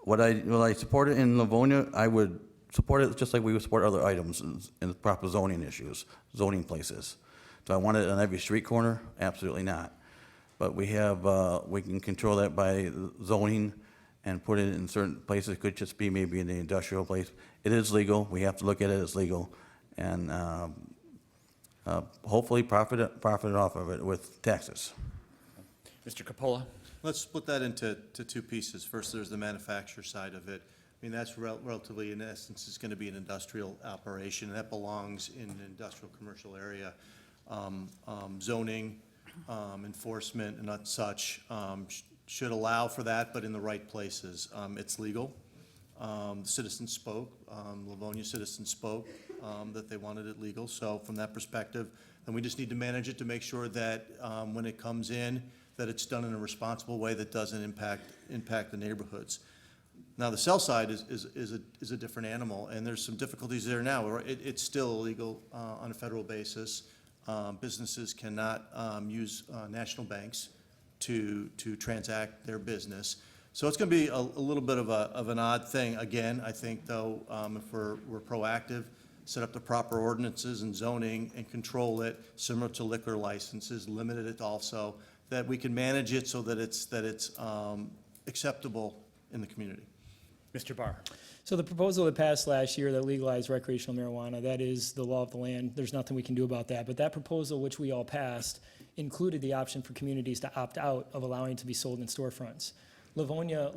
Would I support it in Livonia? I would support it just like we would support other items in proper zoning issues, zoning places. Do I want it on every street corner? Absolutely not. But we can control that by zoning and put it in certain places. It could just be maybe in the industrial place. It is legal. We have to look at it as legal, and hopefully profit off of it with taxes. Mr. Capola. Let's split that into two pieces. First, there's the manufacturer side of it. I mean, that's relatively, in essence, is going to be an industrial operation, and that belongs in an industrial commercial area. Zoning, enforcement, and such should allow for that, but in the right places. It's legal. The citizens spoke, Livonia citizens spoke that they wanted it legal. So from that perspective, then we just need to manage it to make sure that when it comes in, that it's done in a responsible way that doesn't impact the neighborhoods. Now, the sell side is a different animal, and there's some difficulties there now. It's still illegal on a federal basis. Businesses cannot use national banks to transact their business. So it's going to be a little bit of an odd thing. Again, I think, though, if we're proactive, set up the proper ordinances and zoning and control it, similar to liquor licenses, limit it also, that we can manage it so that it's acceptable in the community. Mr. Barr. So the proposal that passed last year that legalized recreational marijuana, that is the law of the land. There's nothing we can do about that. But that proposal, which we all passed, included the option for communities to opt out of allowing it to be sold in storefronts. Livonia,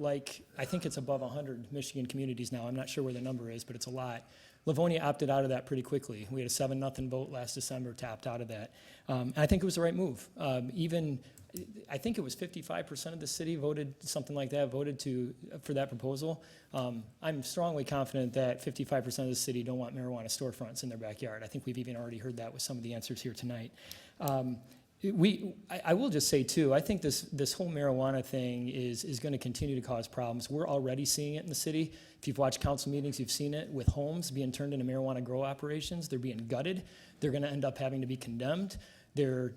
I think it's above 100 Michigan communities now. I'm not sure where the number is, but it's a lot. Livonia opted out of that pretty quickly. We had a 7-0 vote last December to opt out of that. And I think it was the right move. I think it was 55% of the city voted, something like that, voted for that proposal. I'm strongly confident that 55% of the city don't want marijuana storefronts in their backyard. I think we've even already heard that with some of the answers here tonight. I will just say too, I think this whole marijuana thing is going to continue to cause problems. We're already seeing it in the city. If you've watched council meetings, you've seen it with homes being turned into marijuana grow operations. They're being gutted. They're going to end up having to be condemned. They're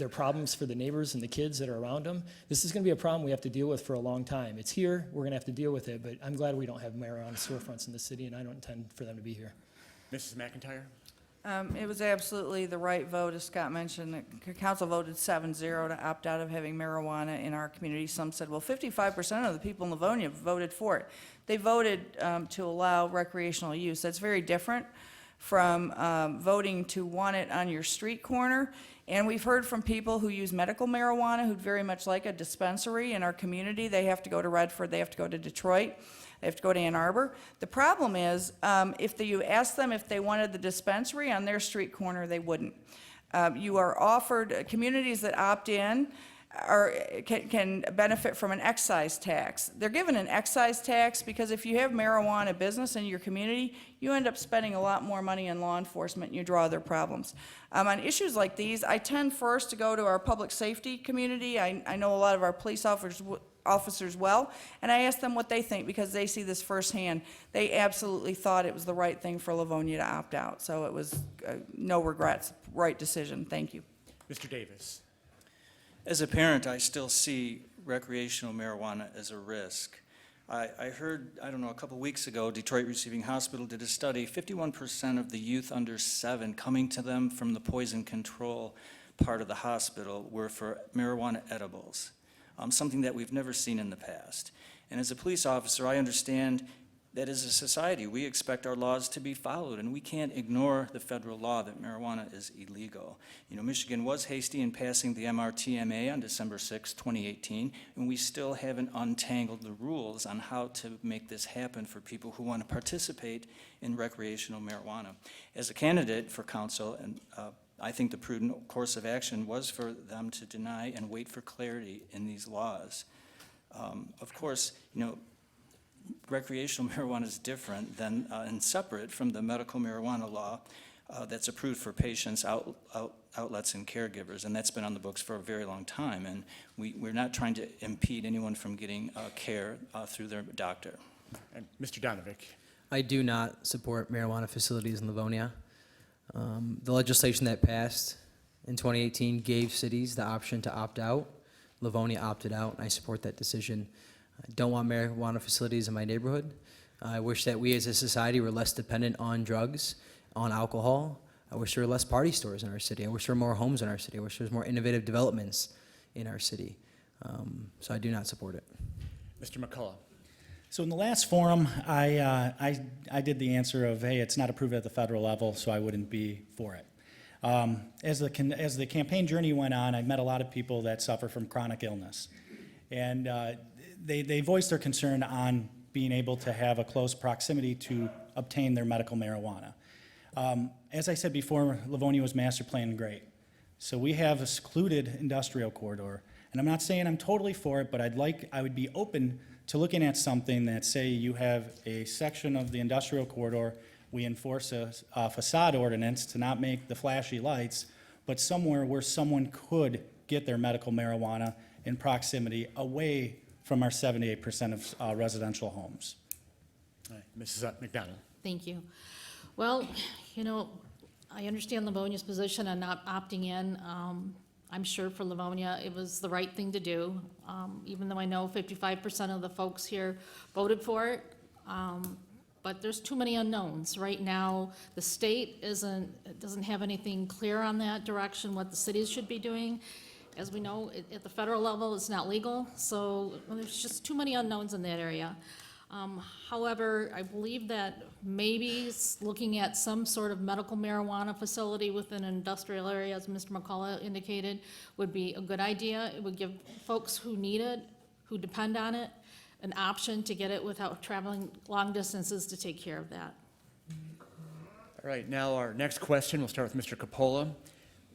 problems for the neighbors and the kids that are around them. This is going to be a problem we have to deal with for a long time. It's here. We're going to have to deal with it. But I'm glad we don't have marijuana storefronts in the city, and I don't intend for them to be here. Mrs. McIntyre. It was absolutely the right vote, as Scott mentioned. The council voted 7-0 to opt out of having marijuana in our community. Some said, well, 55% of the people in Livonia voted for it. They voted to allow recreational use. That's very different from voting to want it on your street corner. And we've heard from people who use medical marijuana who'd very much like a dispensary in our community. They have to go to Redford, they have to go to Detroit, they have to go to Ann Arbor. The problem is, if you ask them if they wanted the dispensary on their street corner, they wouldn't. You are offered, communities that opt in can benefit from an excise tax. They're given an excise tax because if you have marijuana business in your community, you end up spending a lot more money on law enforcement and you draw other problems. On issues like these, I tend first to go to our public safety community. I know a lot of our police officers well, and I ask them what they think because they see this firsthand. They absolutely thought it was the right thing for Livonia to opt out, so it was no regrets, right decision. Thank you. Mr. Davis. As a parent, I still see recreational marijuana as a risk. I heard, I don't know, a couple weeks ago, Detroit Receiving Hospital did a study, 51% of the youth under 7 coming to them from the poison control part of the hospital were for marijuana edibles. something that we've never seen in the past. And as a police officer, I understand that as a society, we expect our laws to be followed, and we can't ignore the federal law that marijuana is illegal. You know, Michigan was hasty in passing the MRTMA on December 6, 2018, and we still haven't untangled the rules on how to make this happen for people who want to participate in recreational marijuana. As a candidate for council, and I think the prudent course of action was for them to deny and wait for clarity in these laws. Of course, you know, recreational marijuana is different than and separate from the medical marijuana law that's approved for patients, outlets, and caregivers, and that's been on the books for a very long time. And we're not trying to impede anyone from getting care through their doctor. And Mr. Donovic. I do not support marijuana facilities in Livonia. The legislation that passed in 2018 gave cities the option to opt out. Livonia opted out, and I support that decision. I don't want marijuana facilities in my neighborhood. I wish that we as a society were less dependent on drugs, on alcohol. I wish there were less party stores in our city. I wish there were more homes in our city. I wish there was more innovative developments in our city. So I do not support it. Mr. McCullough. So in the last forum, I did the answer of, hey, it's not approved at the federal level, so I wouldn't be for it. As the campaign journey went on, I met a lot of people that suffer from chronic illness. And they voiced their concern on being able to have a close proximity to obtain their medical marijuana. As I said before, Livonia was master planned great. So we have a secluded industrial corridor. And I'm not saying I'm totally for it, but I would be open to looking at something that, say, you have a section of the industrial corridor, we enforce a facade ordinance to not make the flashy lights, but somewhere where someone could get their medical marijuana in proximity away from our 78% of residential homes. All right, Mrs. McDonald. Thank you. Well, you know, I understand Livonia's position on not opting in. I'm sure for Livonia, it was the right thing to do, even though I know 55% of the folks here voted for it. But there's too many unknowns. Right now, the state doesn't have anything clear on that direction, what the cities should be doing. As we know, at the federal level, it's not legal, so there's just too many unknowns in that area. However, I believe that maybe looking at some sort of medical marijuana facility within an industrial area, as Mr. McCullough indicated, would be a good idea. It would give folks who need it, who depend on it, an option to get it without traveling long distances to take care of that. All right, now our next question, we'll start with Mr. Capola.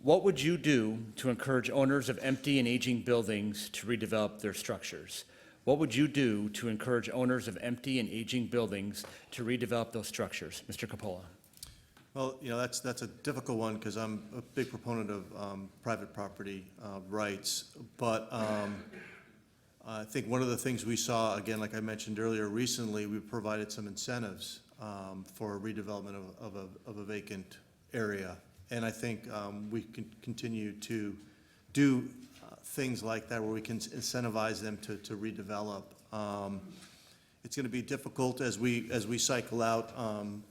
What would you do to encourage owners of empty and aging buildings to redevelop their structures? What would you do to encourage owners of empty and aging buildings to redevelop those structures? Mr. Capola. Well, you know, that's a difficult one because I'm a big proponent of private property rights. But I think one of the things we saw, again, like I mentioned earlier, recently we provided some incentives for redevelopment of a vacant area. And I think we can continue to do things like that where we can incentivize them to redevelop. It's going to be difficult as we cycle out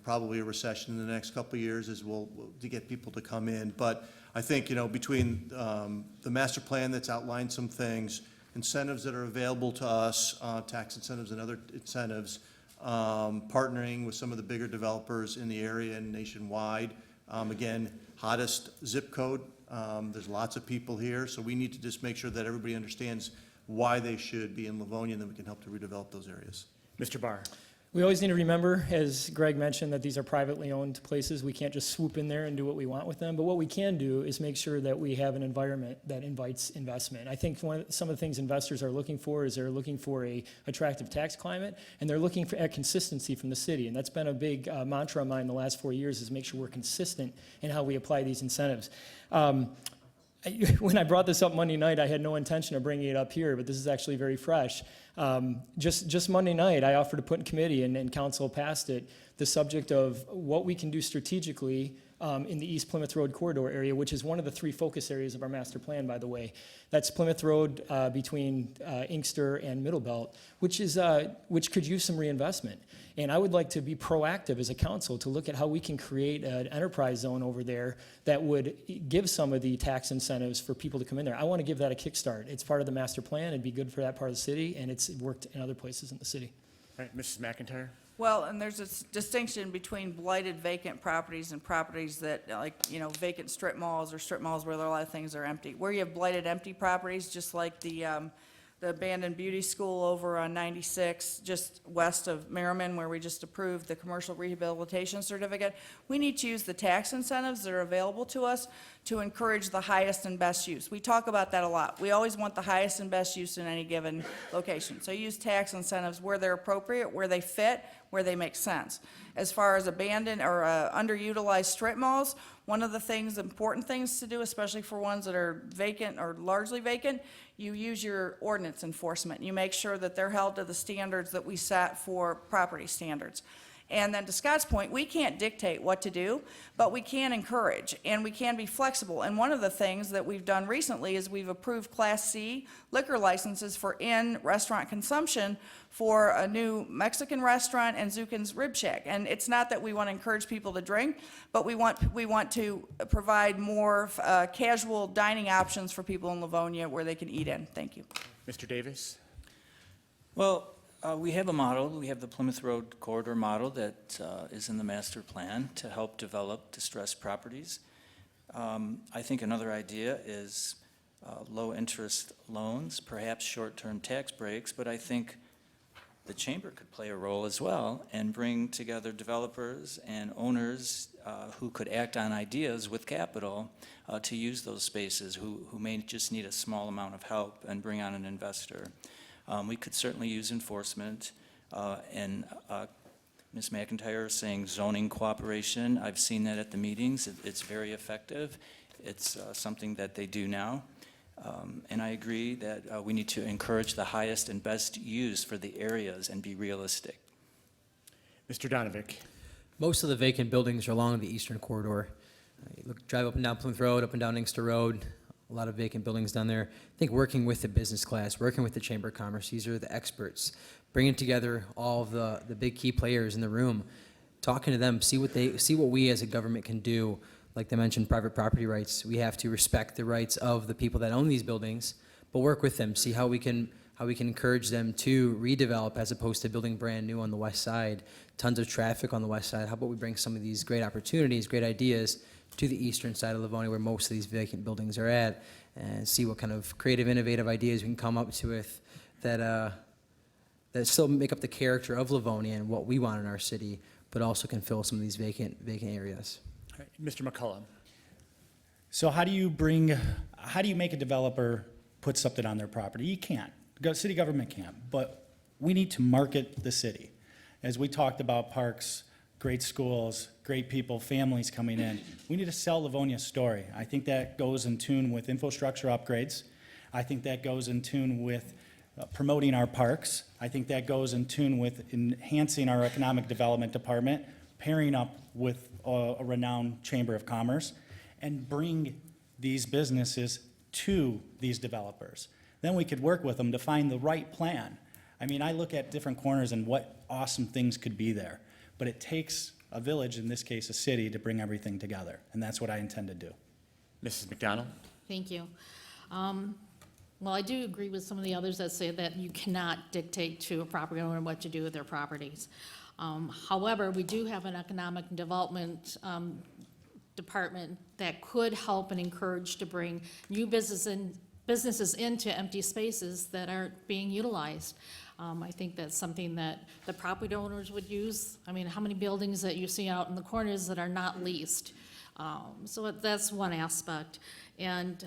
probably a recession in the next couple of years to get people to come in. But I think, you know, between the master plan that's outlined some things, incentives that are available to us, tax incentives and other incentives, partnering with some of the bigger developers in the area and nationwide. Again, hottest zip code. There's lots of people here, so we need to just make sure that everybody understands why they should be in Livonia, and then we can help to redevelop those areas. Mr. Barr. We always need to remember, as Greg mentioned, that these are privately owned places. We can't just swoop in there and do what we want with them. But what we can do is make sure that we have an environment that invites investment. I think some of the things investors are looking for is they're looking for a attractive tax climate, and they're looking at consistency from the city. And that's been a big mantra of mine the last 4 years, is make sure we're consistent in how we apply these incentives. When I brought this up Monday night, I had no intention of bringing it up here, but this is actually very fresh. Just Monday night, I offered to put in committee, and council passed it, the subject of what we can do strategically in the East Plymouth Road corridor area, which is one of the 3 focus areas of our master plan, by the way. That's Plymouth Road between Inkster and Middlebelt, which could use some reinvestment. And I would like to be proactive as a council to look at how we can create an enterprise zone over there that would give some of the tax incentives for people to come in there. I want to give that a kickstart. It's part of the master plan. It'd be good for that part of the city, and it's worked in other places in the city. All right, Mrs. McIntyre? Well, and there's a distinction between blighted vacant properties and properties that, like, vacant strip malls or strip malls where there are a lot of things that are empty. Where you have blighted empty properties, just like the abandoned beauty school over on 96, just west of Merriman, where we just approved the commercial rehabilitation certificate, we need to use the tax incentives that are available to us to encourage the highest and best use. We talk about that a lot. We always want the highest and best use in any given location. So use tax incentives where they're appropriate, where they fit, where they make sense. As far as abandoned or underutilized strip malls, one of the important things to do, especially for ones that are vacant or largely vacant, you use your ordinance enforcement. You make sure that they're held to the standards that we set for property standards. And then to Scott's point, we can't dictate what to do, but we can encourage, and we can be flexible. And one of the things that we've done recently is we've approved Class C liquor licenses for in-restaurant consumption for a new Mexican restaurant and Zukin's Rib Shack. And it's not that we want to encourage people to drink, but we want to provide more casual dining options for people in Livonia where they can eat in. Thank you. Mr. Davis? Well, we have a model. We have the Plymouth Road corridor model that is in the master plan to help develop distressed properties. I think another idea is low-interest loans, perhaps short-term tax breaks, but I think the chamber could play a role as well and bring together developers and owners who could act on ideas with capital to use those spaces, who may just need a small amount of help and bring on an investor. We could certainly use enforcement, and Ms. McIntyre is saying zoning cooperation. I've seen that at the meetings. It's very effective. It's something that they do now. And I agree that we need to encourage the highest and best use for the areas and be realistic. Mr. Donovic? Most of the vacant buildings are along the eastern corridor. Drive up and down Plymouth Road, up and down Inkster Road, a lot of vacant buildings down there. I think working with the business class, working with the Chamber of Commerce, these are the experts, bringing together all of the big key players in the room, talking to them, see what we as a government can do. Like they mentioned, private property rights. We have to respect the rights of the people that own these buildings, but work with them, see how we can encourage them to redevelop as opposed to building brand new on the west side. Tons of traffic on the west side. How about we bring some of these great opportunities, great ideas to the eastern side of Livonia where most of these vacant buildings are at, and see what kind of creative, innovative ideas we can come up with that still make up the character of Livonia and what we want in our city, but also can fill some of these vacant areas. All right, Mr. McCullum? So how do you make a developer put something on their property? You can't. City government can't, but we need to market the city. As we talked about parks, great schools, great people, families coming in, we need to sell Livonia's story. I think that goes in tune with infrastructure upgrades. I think that goes in tune with promoting our parks. I think that goes in tune with enhancing our economic development department, pairing up with a renowned Chamber of Commerce, and bring these businesses to these developers. Then we could work with them to find the right plan. I mean, I look at different corners and what awesome things could be there, but it takes a village, in this case a city, to bring everything together, and that's what I intend to do. Mrs. McDonald? Thank you. Well, I do agree with some of the others that say that you cannot dictate to a property owner what to do with their properties. However, we do have an economic development department that could help and encourage to bring new businesses into empty spaces that aren't being utilized. I think that's something that the property owners would use. I mean, how many buildings that you see out in the corners that are not leased? So that's one aspect. And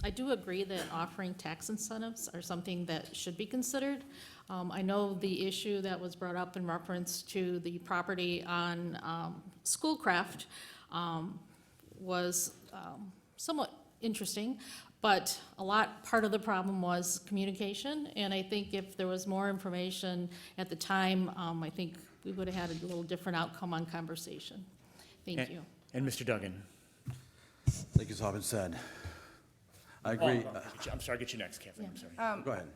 I do agree that offering tax incentives are something that should be considered. I know the issue that was brought up in reference to the property on Schoolcraft was somewhat interesting, but part of the problem was communication, and I think if there was more information at the time, I think we would have had a little different outcome on conversation. Thank you. And Mr. Duggan. I think it's all been said. I agree. I'm sorry, get you next, Kathleen, I'm sorry. Go ahead.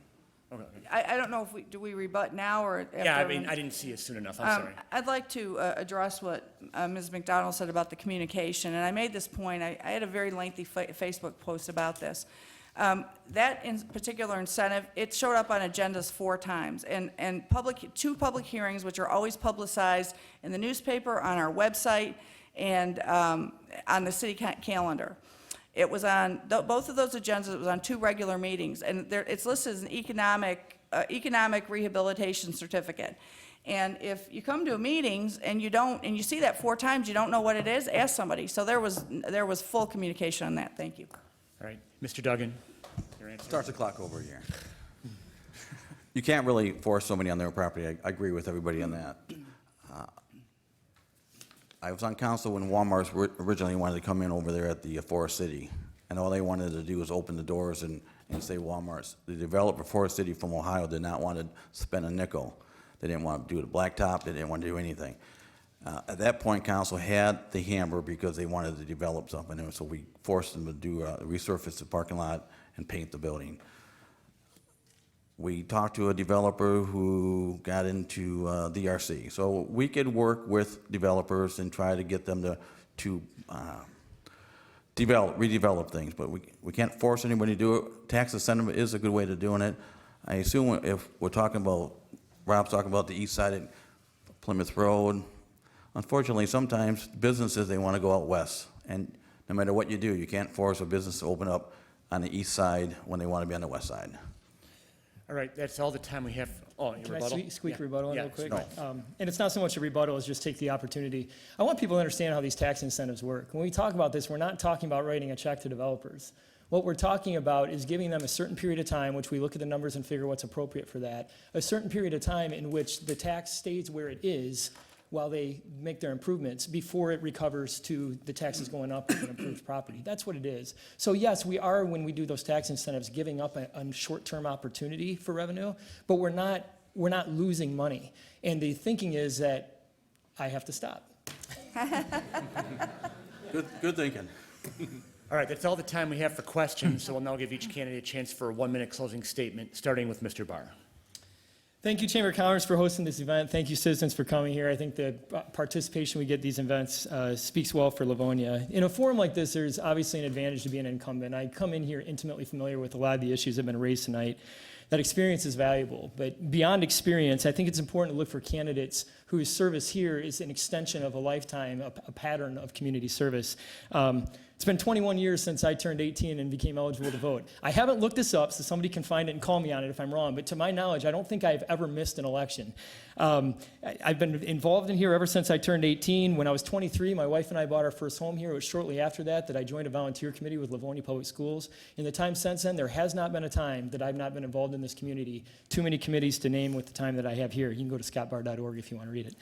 Okay. I don't know if do we rebut now or after? Yeah, I mean, everyone- I didn't see it soon enough, I'm sorry. I'd like to address what Ms. McDonald said about the communication, and I made this point, I had a very lengthy Facebook post about this. That in particular incentive, it showed up on agendas 4 times, and two public hearings, which are always publicized in the newspaper, on our website, and on the city calendar. It was on, both of those agendas, it was on 2 regular meetings, and it's listed as an economic rehabilitation certificate. And if you come to meetings and you see that 4 times, you don't know what it is, ask somebody. So there was full communication on that. Thank you. All right, Mr. Duggan, your answer? Starts the clock over here. You can't really force somebody on their property. I agree with everybody on that. I was on council when Walmart originally wanted to come in over there at the Forest City, and all they wanted to do was open the doors and say Walmart's. The developer, Forest City from Ohio, did not want to spend a nickel. They didn't want to do the blacktop. They didn't want to do anything. At that point, council had the hammer because they wanted to develop something, and so we forced them to do resurface the parking lot and paint the building. We talked to a developer who got into DRC. So we could work with developers and try to get them to redevelop things, but we can't force anybody to do it. Tax incentive is a good way to doing it. I assume if we're talking about, Rob's talking about the east side of Plymouth Road, unfortunately, sometimes businesses, they want to go out west. And no matter what you do, you can't force a business to open up on the east side when they want to be on the west side. All right, that's all the time we have. Oh, your Can rebuttal? I squeak Yeah. rebuttal in Yeah, real quick? no. And it's not so much a rebuttal as just take the opportunity. I want people to understand how these tax incentives work. When we talk about this, we're not talking about writing a check to developers. What we're talking about is giving them a certain period of time, which we look at the numbers and figure what's appropriate for that, a certain period of time in which the tax stays where it is while they make their improvements before it recovers to the taxes going up with an improved property. That's what it is. So yes, we are, when we do those tax incentives, giving up a short-term opportunity for revenue, but we're not losing money. And the thinking is that I have to stop. Good thinking. All right, that's all the time we have for questions, so we'll now give each candidate a chance for a 1-minute closing statement, starting with Mr. Barr. Thank you, Chamber of Commerce, for hosting this event. Thank you, citizens, for coming here. I think the participation we get at these events speaks well for Livonia. In a forum like this, there's obviously an advantage to being an incumbent. I come in here intimately familiar with a lot of the issues that have been raised tonight. That experience is valuable, but beyond experience, I think it's important to look for candidates whose service here is an extension of a lifetime, a pattern of community service. It's been 21 years since I turned 18 and became eligible to vote. I haven't looked this up, so somebody can find it and call me on it if I'm wrong, but to my knowledge, I don't think I've ever missed an election. I've been involved in here ever since I turned 18. When I was 23, my wife and I bought our first home here. It was shortly after that I joined a volunteer committee with Livonia Public Schools. In the time since then, there has not been a time that I've not been involved in this community. Too many committees to name with the time that I have here. You can go to scottbar.org if you want to read it.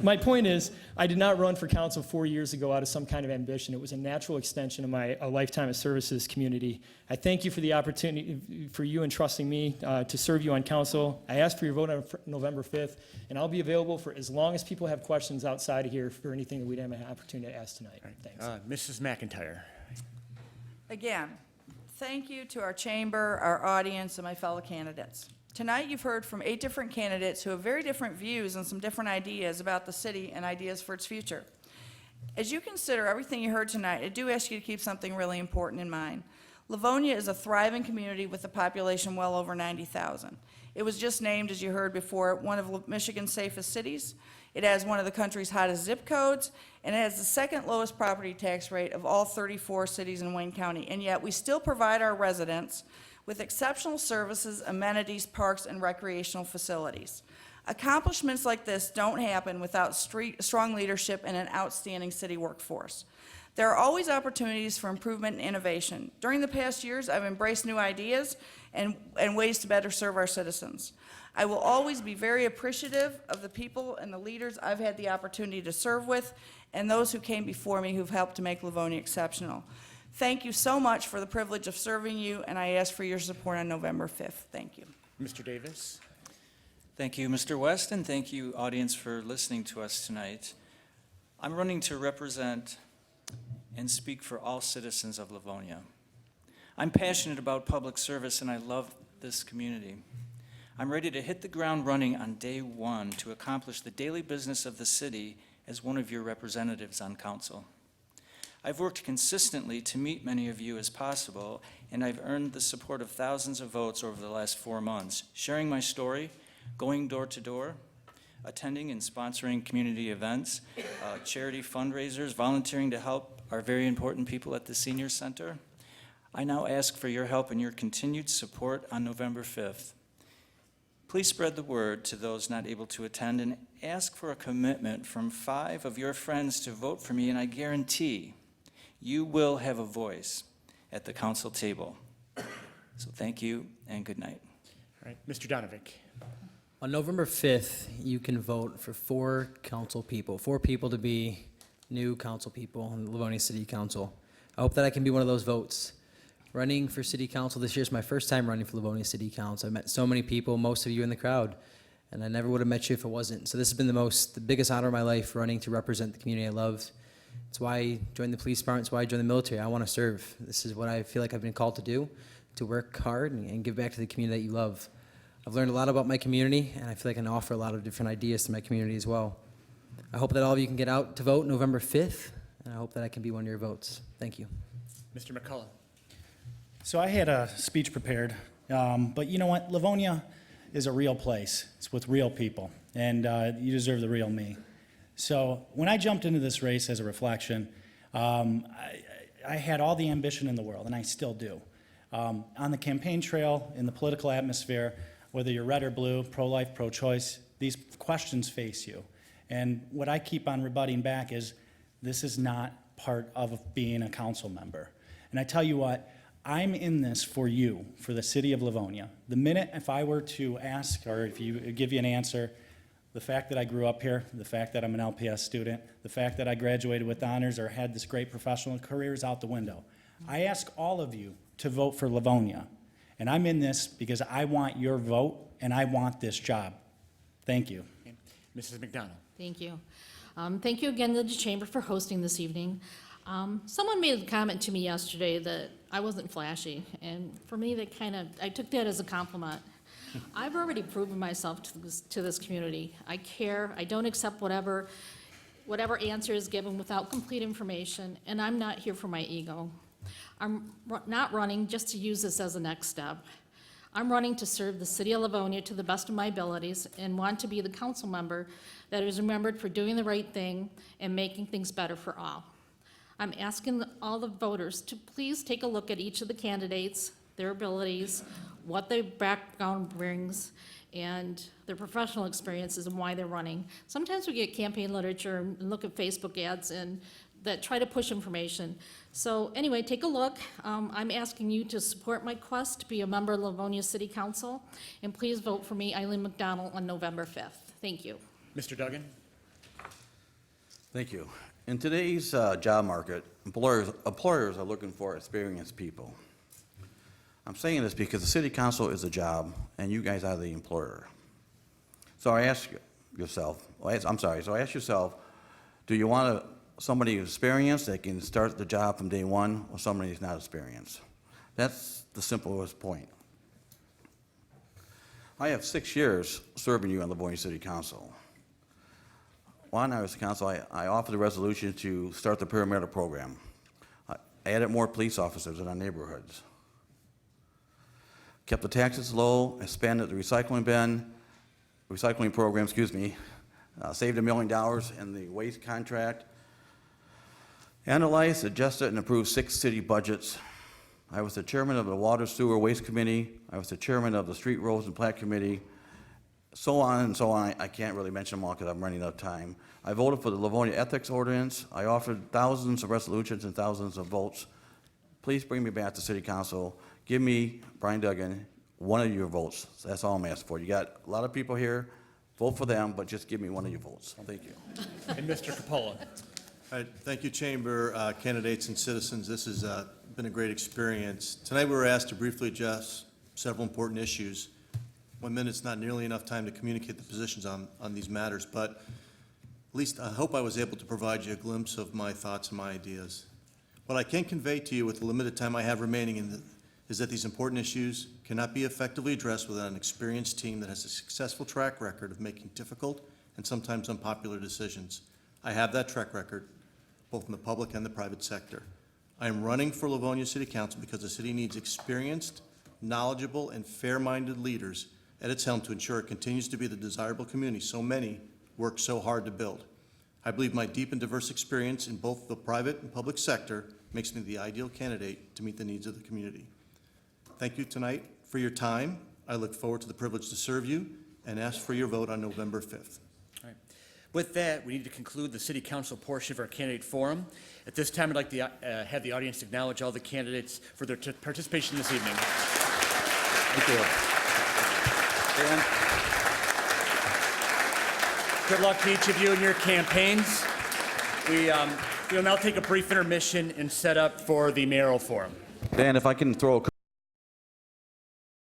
My point is, I did not run for council 4 years ago out of some kind of ambition. It was a natural extension of my lifetime of services community. I thank you for the opportunity, for you entrusting me to serve you on council. I ask for your vote on November 5th, and I'll be available for as long as people have questions outside of here for anything that we didn't have an opportunity to ask tonight. Thanks. Mrs. McIntyre. Again, thank you to our chamber, our audience, and my fellow candidates. Tonight, you've heard from 8 different candidates who have very different views and some different ideas about the city and ideas for its future. As you consider everything you heard tonight, I do ask you to keep something really important in mind. Livonia is a thriving community with a population well over 90,000. It was just named, as you heard before, one of Michigan's safest cities. It has one of the country's hottest zip codes, and it has the second lowest property tax rate of all 34 cities in Wayne County. And yet, we still provide our residents with exceptional services, amenities, parks, and recreational facilities. Accomplishments like this don't happen without strong leadership and an outstanding city workforce. There are always opportunities for improvement and innovation. During the past years, I've embraced new ideas and ways to better serve our citizens. I will always be very appreciative of the people and the leaders I've had the opportunity to serve with and those who came before me who've helped to make Livonia exceptional. Thank you so much for the privilege of serving you, and I ask for your support on November 5th. Thank you. Mr. Davis. Thank you, Mr. West, and thank you, audience, for listening to us tonight. I'm running to represent and speak for all citizens of Livonia. I'm passionate about public service and I love this community. I'm ready to hit the ground running on day one to accomplish the daily business of the city as one of your representatives on council. I've worked consistently to meet many of you as possible, and I've earned the support of thousands of votes over the last 4 months, sharing my story, going door to door, attending and sponsoring community events, charity fundraisers, volunteering to help our very important people at the Senior Center. I now ask for your help and your continued support on November 5th. Please spread the word to those not able to attend and ask for a commitment from 5 of your friends to vote for me, and I guarantee you will have a voice at the council table. So thank you and good night. All right, Mr. Donovic. On November 5th, you can vote for 4 people to be new council people in the Livonia City Council. I hope that I can be one of those votes. Running for city council this year is my first time running for Livonia City Council. I met so many people, most of you in the crowd, and I never would have met you if it wasn't. So this has been the biggest honor of my life, running to represent the community I love. It's why I joined the police department, it's why I joined the military. I want to serve. This is what I feel like I've been called to do, to work hard and give back to the community that you love. I've learned a lot about my community, and I feel like I can offer a lot of different ideas to my community as well. I hope that all of you can get out to vote November 5th, and I hope that I can be one of your votes. Thank you. Mr. McCullough. So I had a speech prepared, but you know what? Livonia is a real place. It's with real people, and you deserve the real me. So when I jumped into this race as a reflection, I had all the ambition in the world, and I still do. On the campaign trail, in the political atmosphere, whether you're red or blue, pro-life, pro-choice, these questions face you. And what I keep on rebutting back is, this is not part of being a council member. And I tell you what, I'm in this for you, for the city of Livonia. The minute if I were to ask, or if you give you an answer, the fact that I grew up here, the fact that I'm an LPS student, the fact that I graduated with honors or had this great professional career is out the window. I ask all of you to vote for Livonia. And I'm in this because I want your vote and I want this job. Thank you. Okay. Mrs. McDonald. Thank you. Thank you again to the Chamber for hosting this evening. Someone made a comment to me yesterday that I wasn't flashy, and for me, I took that as a compliment. I've already proven myself to this community. I care, I don't accept whatever answer is given without complete information, and I'm not here for my ego. I'm not running just to use this as a next step. I'm running to serve the city of Livonia to the best of my abilities and want to be the council member that is remembered for doing the right thing and making things better for all. I'm asking all the voters to please take a look at each of the candidates, their abilities, what their background brings, and their professional experiences and why they're running. Sometimes we get campaign literature and look at Facebook ads and that try to push information. So anyway, take a look. I'm asking you to support my quest to be a member of Livonia City Council, and please vote for me, Eileen McDonald, on November 5th. Thank you. Mr. Duggan. Thank you. In today's job market, employers are looking for experienced people. I'm saying this because the city council is a job, and you guys are the employer. So I ask yourself, do you want somebody who's experienced that can start the job from day one, or somebody who's not experienced? That's the simplest point. I have 6 years serving you on the Livonia City Council. When I was council, I offered a resolution to start the paramedic program. I added more police officers in our neighborhoods. Kept the taxes low, expanded the recycling program, saved $1 million in the waste contract, analyzed, adjusted, and approved 6 city budgets. I was the chairman of the Water, Sewer, Waste Committee. I was the chairman of the Street, Roads, and Plat Committee. So on and so on. I can't really mention them all because I'm running out of time. I voted for the Livonia Ethics Ordinance. I offered thousands of resolutions and thousands of votes. Please bring me back to City Council. Give me, Brian Duggan, one of your votes. That's all I'm asking for. You got a lot of people here. Vote for them, but just give me one of your votes. Thank you. And Mr. Capola. All right, thank you, Chamber candidates and citizens. This has been a great experience. Tonight we were asked to briefly address several important issues. 1 minute's not nearly enough time to communicate the positions on these matters, but At least I hope I was able to provide you a glimpse of my thoughts and my ideas. What I can convey to you with the limited time I have remaining is that these important issues cannot be effectively addressed without an experienced team that has a successful track record of making difficult and sometimes unpopular decisions. I have that track record, both in the public and the private sector. I am running for Livonia City Council because the city needs experienced, knowledgeable, and fair-minded leaders at its helm to ensure it continues to be the desirable community so many work so hard to build. I believe my deep and diverse experience in both the private and public sector makes me the ideal candidate to meet the needs of the community. Thank you tonight for your time. I look forward to the privilege to serve you and ask for your vote on November 5th. All right. With that, we need to conclude the city council portion of our candidate forum. At this time, I'd like to have the audience acknowledge all the candidates for their participation this evening. Thank you. Dan? Good luck to each of you in your campaigns. We'll now take a brief intermission and set up for the mayoral forum. Dan, if I can throw a couple